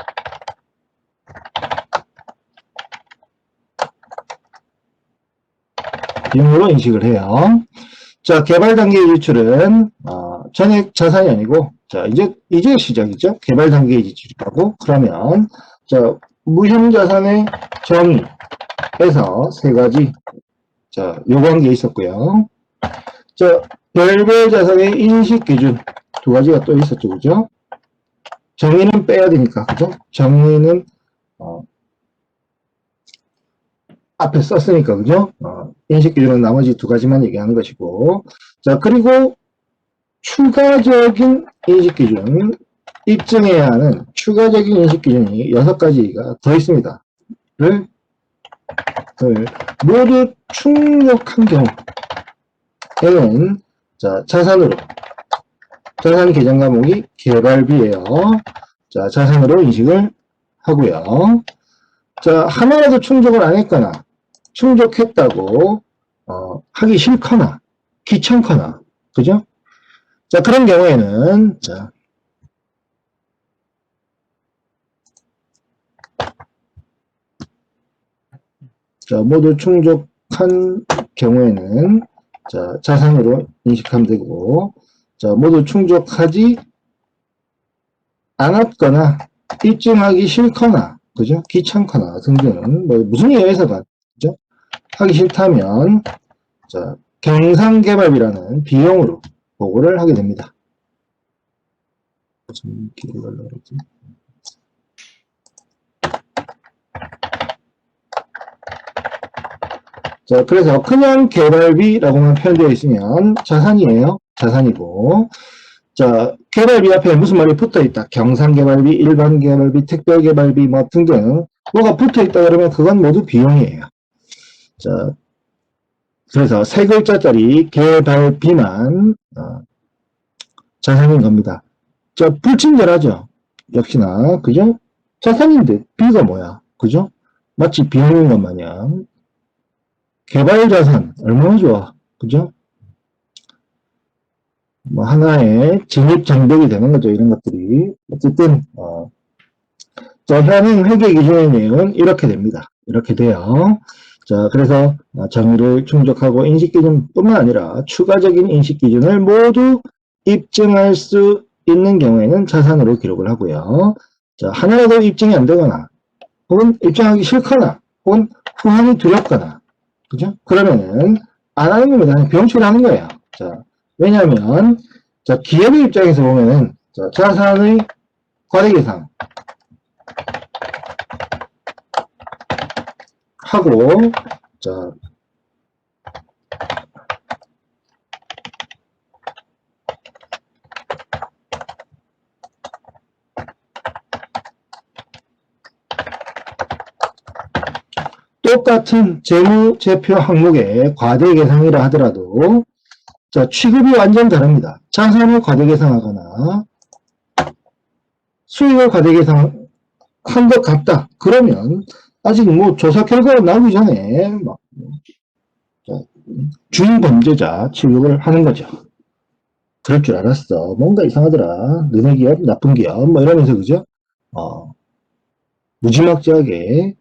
비용으로 인식을 해요. 자, 개발 단계의 지출은 전액 자산이 아니고 자, 이제 시작이죠. 개발 단계의 지출이라고. 그러면 자, 무형 자산의 정의에서 세 가지 자, 요구한 게 있었고요. 자, 별별 자산의 인식 기준 두 가지가 또 있었죠. 그죠? 정의는 빼야 되니까. 그죠? 정의는 앞에 썼으니까. 그죠? 인식 기준은 나머지 두 가지만 얘기하는 것이고. 자, 그리고 추가적인 인식 기준, 입증해야 하는 추가적인 인식 기준이 6가지가 더 있습니다. 를 모두 충족한 경우에는 자, 자산 계정 과목이 개발비예요. 자, 자산으로 인식을 하고요. 자, 하나라도 충족을 안 했거나 충족했다고 하기 싫거나 귀찮거나 그죠? 자, 그런 경우에는 자, 모두 충족한 경우에는 자, 자산으로 인식하면 되고 자, 모두 충족하지 않았거나 입증하기 싫거나 그죠? 귀찮거나 등등 뭐 무슨 이유에서가 그죠? 하기 싫다면 자, 경상개발비라는 비용으로 보고를 하게 됩니다. 무슨 길을 가려고 그러지? 자, 그래서 그냥 개발비라고만 표현되어 있으면 자산이에요. 자산이고. 자, 개발비 앞에 무슨 말이 붙어 있다. 경상개발비, 일반개발비, 특별개발비 뭐 등등 뭐가 붙어 있다 그러면 그건 모두 비용이에요. 자, 그래서 세 글자짜리 개발비만 자산인 겁니다. 자, 불친절하죠. 역시나 그죠? 자산인데 비가 뭐야? 그죠? 마치 비용인 것 마냥. 개발자산 얼마나 좋아. 그죠? 뭐 하나의 진입장벽이 되는 거죠. 이런 것들이. 어쨌든 자, 현행 회계 기준의 내용은 이렇게 됩니다. 이렇게 돼요. 자, 그래서 정의를 충족하고 인식기준뿐만 아니라 추가적인 인식기준을 모두 입증할 수 있는 경우에는 자산으로 기록을 하고요. 자, 하나라도 입증이 안 되거나 혹은 입증하기 싫거나 혹은 후환이 두렵거나 그죠? 그러면은 안 하는 겁니다. 그냥 병출을 하는 거예요. 자, 왜냐하면 자, 기업의 입장에서 보면은 자, 자산의 과대계상 하고 자, 똑같은 재무제표 항목의 과대계상이라 하더라도 자, 취급이 완전 다릅니다. 자산을 과대계상하거나 수익을 과대계상한 것 같다. 그러면 아직 뭐 조사 결과가 나오기 전에 막 중범죄자 취급을 하는 거죠. 그럴 줄 알았어. 뭔가 이상하더라. 너네 기업, 나쁜 기업, 뭐 이러면서 그죠? 무지막지하게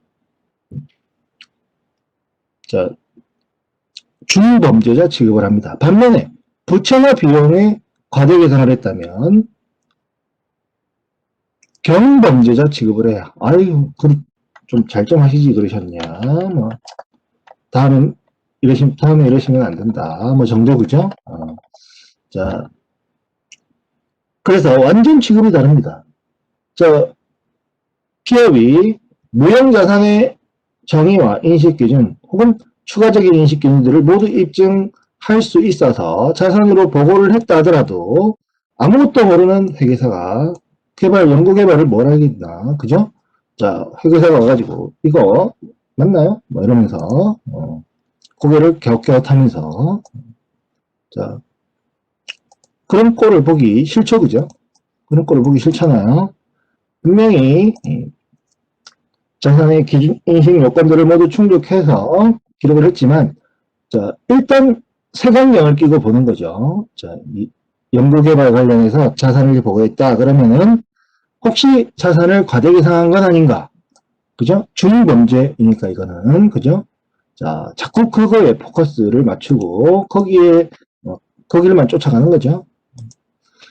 자, 중범죄자 취급을 합니다. 반면에 부채나 비용에 과대계상을 했다면 경범죄자 취급을 해요. 아유, 좀 잘 좀 하시지 그러셨냐. 뭐 다음에 이러시면 안 된다. 뭐 정도 그죠? 자, 그래서 완전 취급이 다릅니다. 자, 기업이 무형자산의 정의와 인식기준 혹은 추가적인 인식기준들을 모두 입증할 수 있어서 자산으로 보고를 했다 하더라도 아무것도 모르는 회계사가 연구개발을 뭘 하겠나, 그죠? 자, 회계사가 와가지고 이거 맞나요? 뭐 이러면서 고개를 갸웃갸웃하면서 자, 그런 꼴을 보기 싫죠, 그죠? 그런 꼴을 보기 싫잖아요. 분명히 자산의 기준 인식 요건들을 모두 충족해서 기록을 했지만 자, 일단 색안경을 끼고 보는 거죠. 자, 연구개발 관련해서 자산을 보고했다 그러면은 혹시 자산을 과대계상한 건 아닌가? 그죠? 중범죄이니까 이거는 그죠? 자, 자꾸 그거에 포커스를 맞추고 거기를만 쫓아가는 거죠.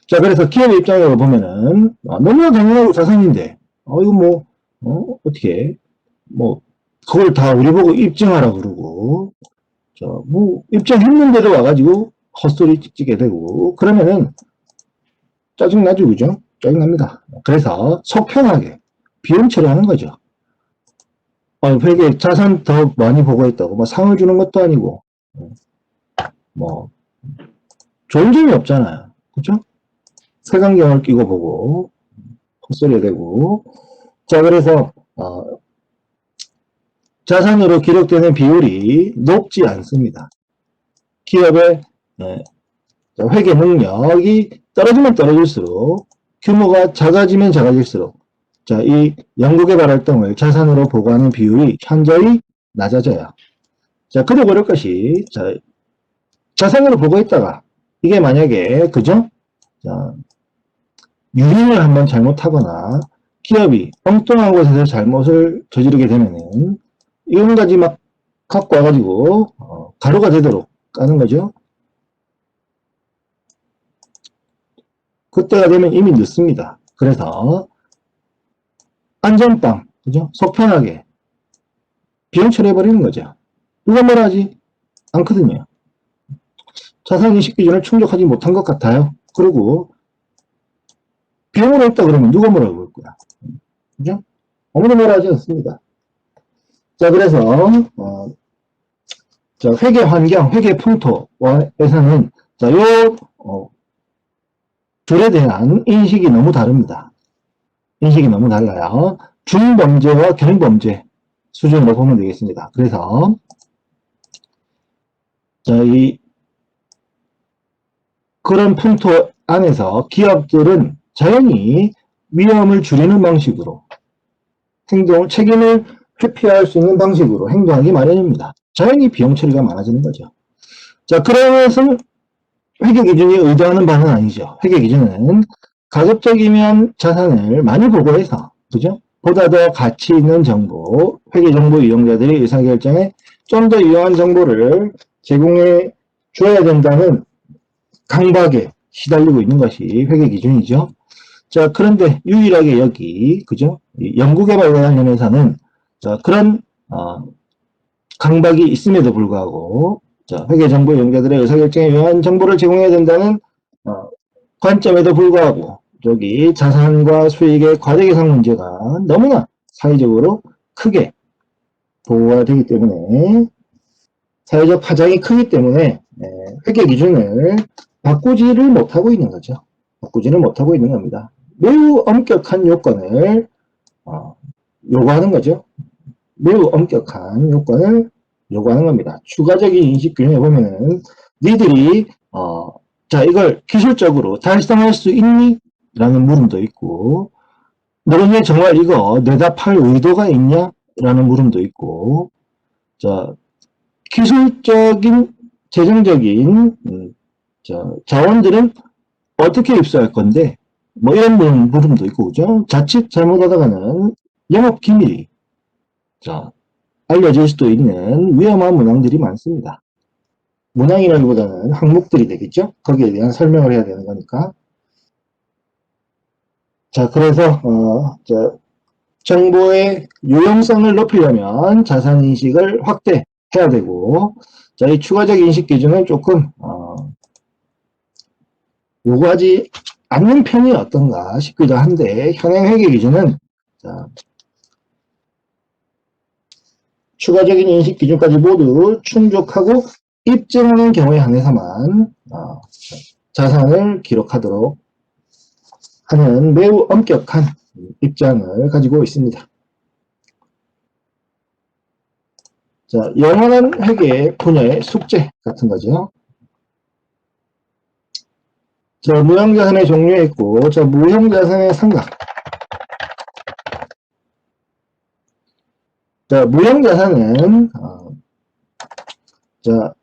자, 그래서 기업의 입장으로 보면은 너무나 당연하고 자산인데 이거 뭐 어떻게 뭐 그걸 다 우리 보고 입증하라 그러고 뭐 입증했는데도 와가지고 헛소리 찍게 되고 그러면은 짜증나죠, 그죠? 짜증납니다. 그래서 속편하게 비용 처리하는 거죠. 회계 자산 더 많이 보고했다고 뭐 상을 주는 것도 아니고 뭐 좋은 점이 없잖아요, 그죠? 색안경을 끼고 보고 헛소리가 되고 자, 그래서 자산으로 기록되는 비율이 높지 않습니다. 기업의 회계 능력이 떨어지면 떨어질수록 규모가 작아지면 작아질수록 자, 이 연구개발 활동을 자산으로 보고하는 비율이 현저히 낮아져요. 자, 그리고 그럴 것이 자산으로 보고했다가 이게 만약에 그죠? 자, 유인을 한번 잘못하거나 기업이 엉뚱한 곳에서 잘못을 저지르게 되면은 이런까지 막 갖고 와가지고 가루가 되도록 까는 거죠. 그때가 되면 이미 늦습니다. 그래서 안전빵, 그죠? 속편하게 비용 처리해버리는 거죠. 누가 뭐라 하지? 않거든요. 자산인식 기준을 충족하지 못한 것 같아요. 그리고 비용으로 했다 그러면 누가 뭐라고 볼 거야? 그죠? 아무도 뭐라 하지 않습니다. 자, 그래서, 자, 회계 환경, 회계 풍토에서는, 자, 둘에 대한 인식이 너무 다릅니다. 인식이 너무 달라요. 중범죄와 경범죄 수준으로 보면 되겠습니다. 그래서, 자, 그런 풍토 안에서 기업들은 자연히 위험을 줄이는 방식으로 책임을 회피할 수 있는 방식으로 행동하기 마련입니다. 자연히 비용 처리가 많아지는 거죠. 자, 그러면서 회계 기준이 의도하는 바는 아니죠. 회계 기준은 가급적이면 자산을 많이 보고해서, 그죠? 보다 더 가치 있는 정보, 회계 정보 이용자들이 의사결정에 좀 더 유용한 정보를 제공해 줘야 된다는 강박에 시달리고 있는 것이 회계 기준이죠. 자, 그런데 유일하게 여기, 그죠? 연구개발 관련해서는, 자, 그런, 강박이 있음에도 불구하고, 자, 회계정보 이용자들의 의사결정에 유용한 정보를 제공해야 된다는, 관점에도 불구하고, 저기, 자산과 수익의 과대계산 문제가 너무나 사회적으로 크게 보호가 되기 때문에, 사회적 파장이 크기 때문에, 회계 기준을 바꾸지를 못하고 있는 거죠. 바꾸지를 못하고 있는 겁니다. 매우 엄격한 요건을 요구하는 거죠. 매우 엄격한 요건을 요구하는 겁니다. 추가적인 인식 규정에 보면은 니들이 자, 이걸 기술적으로 달성할 수 있니? 라는 물음도 있고, 너네 정말 이거 내답할 의도가 있냐? 라는 물음도 있고, 자, 기술적인 재정적인 자원들은 어떻게 입수할 건데, 뭐 이런 물음도 있고, 그죠? 자칫 잘못하다가는 영업 기밀이 자, 알려질 수도 있는 위험한 문항들이 많습니다. 문항이라기보다는 항목들이 되겠죠? 거기에 대한 설명을 해야 되는 거니까. 자, 그래서 자, 정보의 유용성을 높이려면 자산 인식을 확대해야 되고, 자, 이 추가적 인식 기준은 조금 요구하지 않는 편이 어떤가 싶기도 한데, 현행 회계 기준은 자, 추가적인 인식 기준까지 모두 충족하고 입증하는 경우에 한해서만 자산을 기록하도록 하는 매우 엄격한 입장을 가지고 있습니다. 자, 영원한 회계 분야의 숙제 같은 거죠. 자, 무형자산의 종류에 있고, 자, 무형자산의 상각. 자, 무형자산은, 자,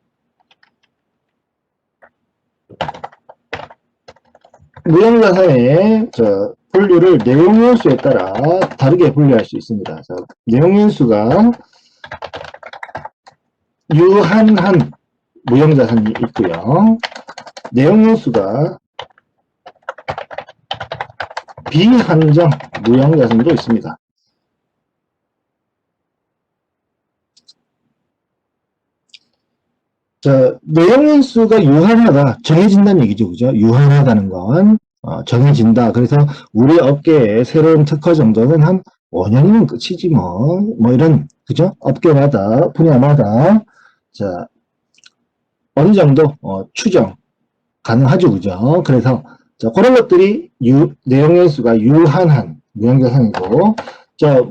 무형자산의 분류를 내용연수에 따라 다르게 분류할 수 있습니다. 자, 내용연수가 유한한 무형자산이 있고요. 내용연수가 비한정 무형자산도 있습니다. 자, 내용연수가 유한하다, 정해진다는 얘기죠. 그죠? 유한하다는 건 정해진다. 그래서 우리 업계의 새로운 특허 정도는 한 5년이면 끝이지 뭐 이런, 그죠? 업계마다, 분야마다, 자, 어느 정도 추정 가능하죠. 그죠? 그래서, 자, 그런 것들이 내용연수가 유한한 무형자산이고, 자,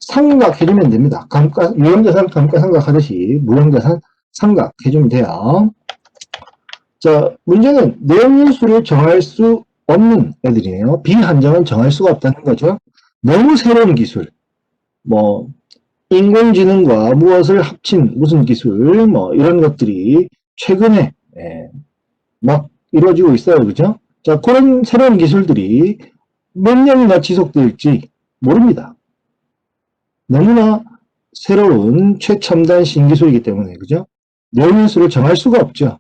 삼각해주면 됩니다. 유형자산 감가상각 하듯이 무형자산 삼각해주면 돼요. 자, 문제는 내용연수를 정할 수 없는 애들이에요. 비한정은 정할 수가 없다는 거죠. 너무 새로운 기술, 뭐 인공지능과 무엇을 합친 무슨 기술, 뭐 이런 것들이 최근에 막 이루어지고 있어요. 그죠? 자, 그런 새로운 기술들이 몇 년이나 지속될지 모릅니다. 너무나 새로운 최첨단 신기술이기 때문에, 그죠? 내용연수를 정할 수가 없죠.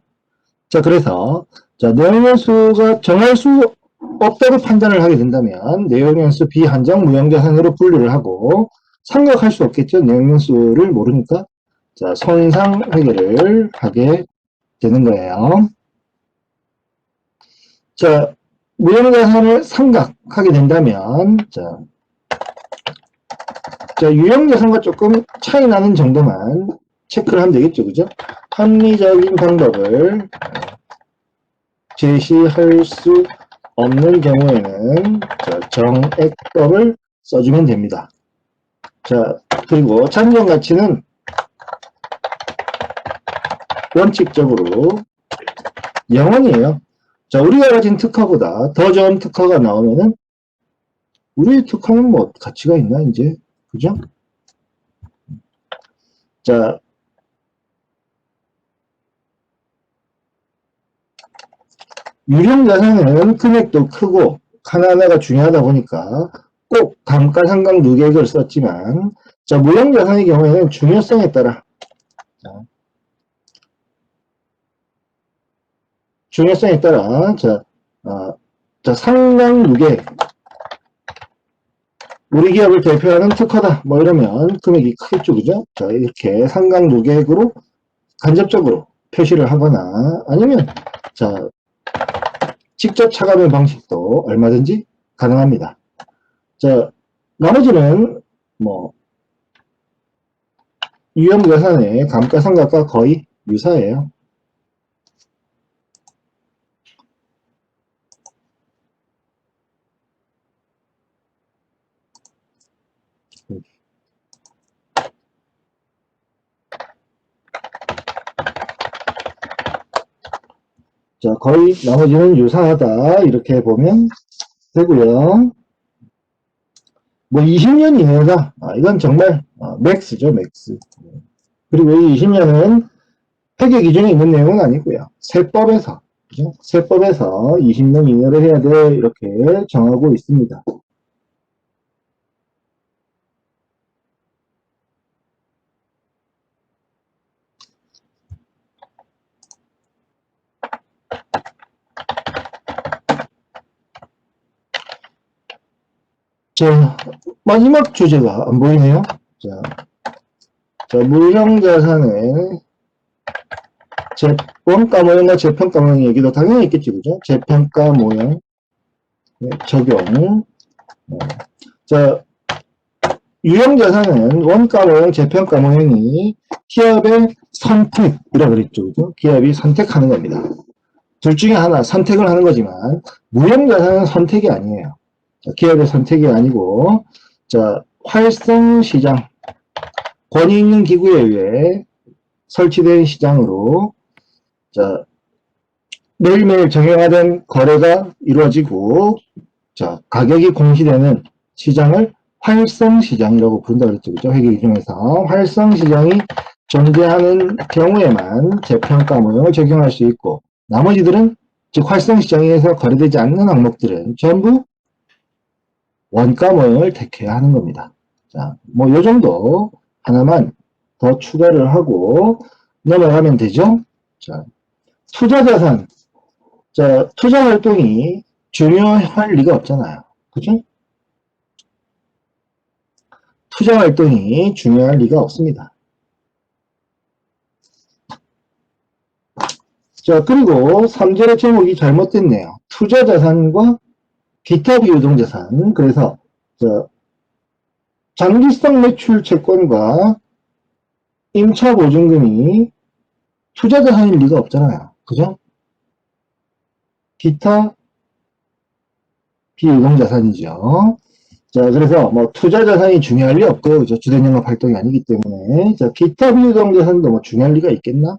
자, 그래서, 자, 내용연수가 정할 수 없다고 판단을 하게 된다면, 내용연수 비한정 무형자산으로 분류를 하고, 삼각할 수 없겠죠. 내용연수를 모르니까. 자, 손상회계를 하게 되는 거예요. 자, 무형자산을 삼각하게 된다면, 유형자산과 조금 차이 나는 정도만 체크를 하면 되겠죠. 그죠? 합리적인 방법을 제시할 수 없는 경우에는 정액법을 써주면 됩니다. 그리고 잠정 가치는 원칙적으로 0원이에요. 우리가 가진 특허보다 더 좋은 특허가 나오면은 우리의 특허는 뭐 가치가 있나 이제, 그죠? 유형자산은 금액도 크고 하나하나가 중요하다 보니까 꼭 감가상각 누계액을 썼지만, 무형자산의 경우에는 중요성에 따라 상당 누계액, 우리 기업을 대표하는 특허다 뭐 이러면 금액이 크겠죠. 그죠? 이렇게 상당 누계액으로 간접적으로 표시를 하거나, 아니면 직접 차감의 방식도 얼마든지 가능합니다. 나머지는 뭐 유형자산의 감가상각과 거의 유사해요. 거의 나머지는 유사하다 이렇게 보면 되고요. 뭐 20년 이내다, 이건 정말 맥스죠, 맥스. 그리고 이 20년은 회계 기준에 있는 내용은 아니고요. 세법에서, 그죠? 세법에서 20년 이내로 해야 돼 이렇게 정하고 있습니다. 마지막 주제가 안 보이네요. 무형자산의 원가 모형과 재평가 모형 얘기도 당연히 있겠지, 그죠? 재평가 모형 적용. 유형자산은 원가 모형, 재평가 모형이 기업의 선택이라고 그랬죠, 그죠? 기업이 선택하는 겁니다. 둘 중에 하나 선택을 하는 거지만, 무형자산은 선택이 아니에요. 기업의 선택이 아니고, 활성시장, 권위 있는 기구에 의해 설치된 시장으로 매일매일 정형화된 거래가 이루어지고, 가격이 공시되는 시장을 활성시장이라고 부른다 그랬죠. 그죠? 회계 기준에서 활성시장이 존재하는 경우에만 재평가 모형을 적용할 수 있고, 나머지들은, 즉 활성시장에서 거래되지 않는 항목들은 전부 원가 모형을 택해야 하는 겁니다. 뭐 요 정도 하나만 더 추가를 하고 넘어가면 되죠. 투자자산. 투자 활동이 중요할 리가 없잖아요. 그죠? 투자 활동이 중요할 리가 없습니다. 그리고 3절의 제목이 잘못됐네요. 투자자산과 기타 비유동자산. 그래서 장기성 매출 채권과 임차 보증금이 투자자산일 리가 없잖아요. 그죠? 기타 비유동자산이죠. 그래서 뭐 투자자산이 중요할 리 없고요. 그죠? 주된영업 활동이 아니기 때문에. 기타 비유동자산도 뭐 중요할 리가 있겠나?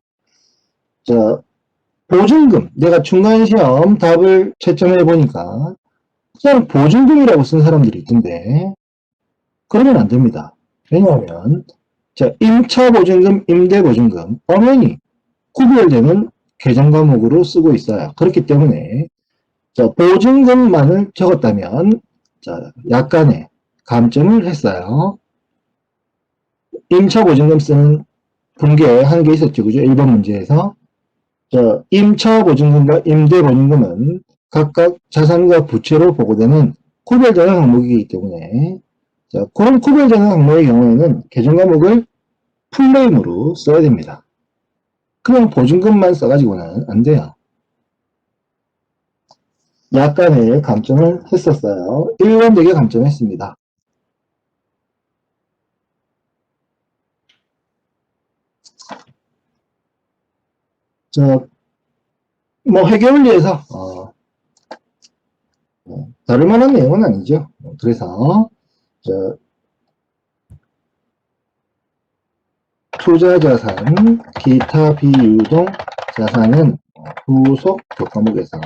보증금. 내가 중간시험 답을 채점해 보니까 그냥 보증금이라고 쓴 사람들이 있던데, 그러면 안 됩니다. 왜냐하면 임차 보증금, 임대 보증금 엄연히 구별되는 계정 과목으로 쓰고 있어요. 그렇기 때문에 보증금만을 적었다면 약간의 감점을 했어요. 임차 보증금 쓰는 분계 한 개 있었죠. 그죠? 1번 문제에서. 임차 보증금과 임대 보증금은 각각 자산과 부채로 보고되는 구별되는 항목이기 때문에, 그런 구별되는 항목의 경우에는 계정 과목을 풀네임으로 써야 됩니다. 그냥 보증금만 써가지고는 안 돼요. 약간의 감점을 했었어요. 1번 되게 감점했습니다. 저, 뭐, 회계원리에서, 다를 만한 내용은 아니죠. 그래서, 저, 투자자산, 기타 비유동 자산은 후속 교과목에서,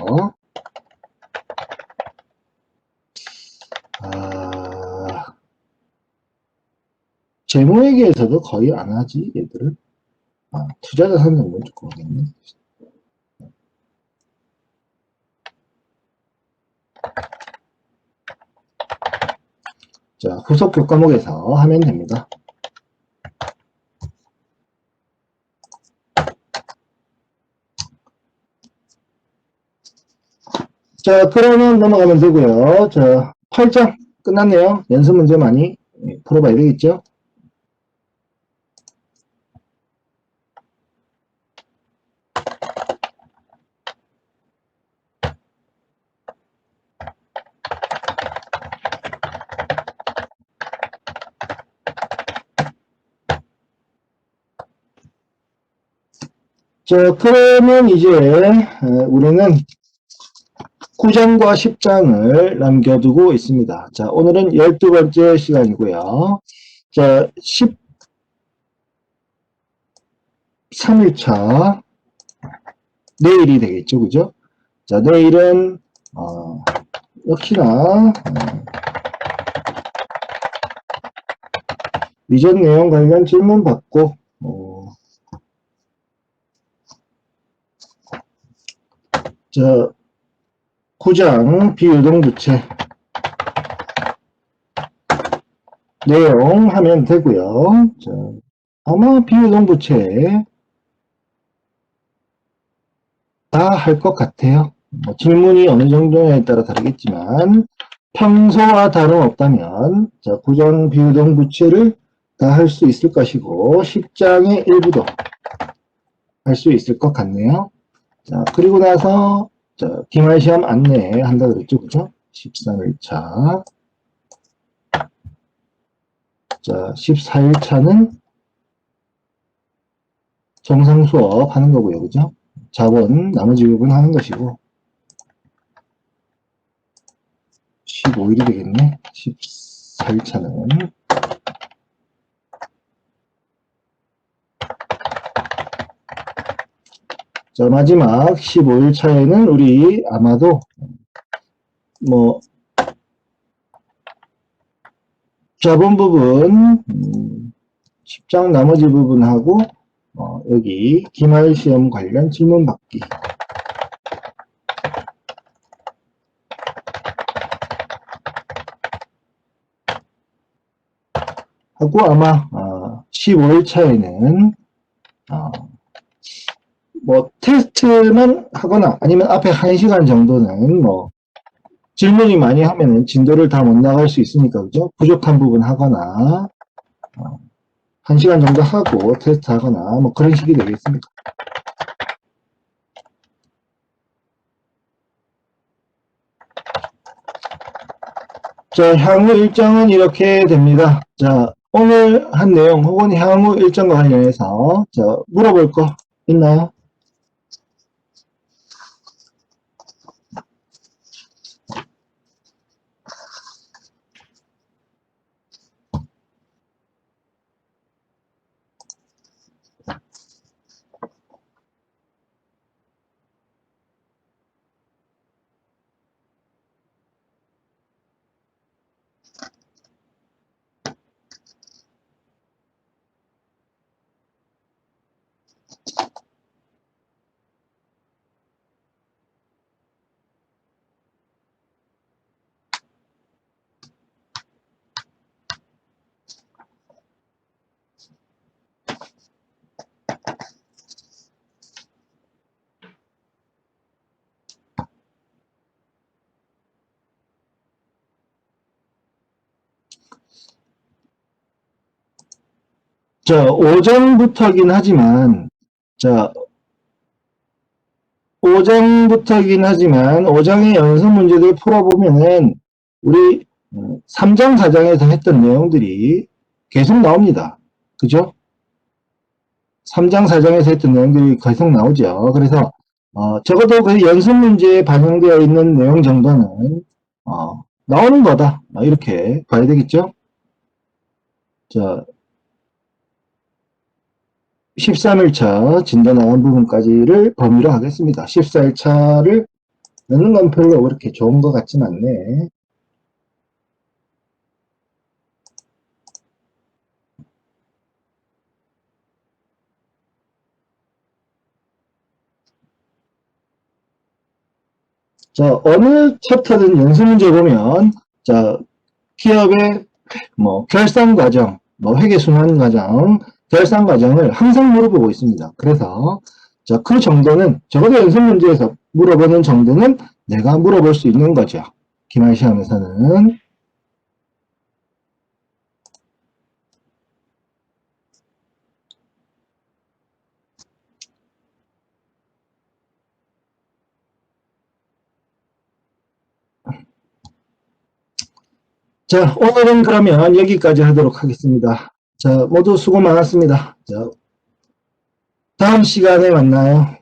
재무회계에서도 거의 안 하지, 얘들을. 투자자산 정도는 조금 하겠네. 자, 후속 교과목에서 하면 됩니다. 자, 그러면 넘어가면 되고요. 자, 8장 끝났네요. 연습 문제 많이 풀어봐야 되겠죠? 자, 그러면 이제 우리는 9장과 10장을 남겨두고 있습니다. 자, 오늘은 12번째 시간이고요. 자, 13일차 내일이 되겠죠, 그죠? 자, 내일은 역시나 이전 내용 관련 질문 받고 자, 9장 비유동부채 내용 하면 되고요. 자, 아마 비유동부채 다 할 것 같아요. 뭐 질문이 어느 정도에 따라 다르겠지만 평소와 다름없다면 자, 9장 비유동부채를 다 할 수 있을 것이고 10장의 일부도 할 수 있을 것 같네요. 자, 그리고 나서 자, 기말시험 안내한다 그랬죠, 그죠? 13일차. 자, 14일차는 정상 수업 하는 거고요, 그죠? 자본, 나머지 부분 하는 것이고, 15일이 되겠네. 14일차는. 자, 마지막 15일차에는 우리 아마도, 뭐, 자본 부분, 10장 나머지 부분하고, 여기 기말시험 관련 질문 받기. 하고 아마 15일차에는 뭐 테스트만 하거나 아니면 앞에 1시간 정도는 뭐 질문이 많이 하면은 진도를 다 못 나갈 수 있으니까 그죠? 부족한 부분 하거나 1시간 정도 하고 테스트 하거나 뭐 그런 식이 되겠습니다. 자, 향후 일정은 이렇게 됩니다. 자, 오늘 한 내용 혹은 향후 일정과 관련해서 자, 물어볼 거 있나요? 자, 오전부터긴 하지만 자, 5장부터이긴 하지만 5장의 연습 문제들 풀어보면은 우리 3장, 4장에서 했던 내용들이 계속 나옵니다. 그죠? 3장, 4장에서 했던 내용들이 계속 나오죠. 그래서 적어도 그 연습 문제에 반영되어 있는 내용 정도는 나오는 거다. 이렇게 봐야 되겠죠? 자, 13일차 진도 나온 부분까지를 범위로 하겠습니다. 14일차를 넣는 건 별로 그렇게 좋은 것 같진 않네. 자, 어느 챕터든 연습 문제 보면, 자, 기업의 결산 과정, 회계 순환 과정, 결산 과정을 항상 물어보고 있습니다. 그래서, 자, 그 정도는, 적어도 연습 문제에서 물어보는 정도는 내가 물어볼 수 있는 거죠. 기말 시험에서는. 자, 오늘은 그러면 여기까지 하도록 하겠습니다. 자, 모두 수고 많았습니다. 자, 다음 시간에 만나요.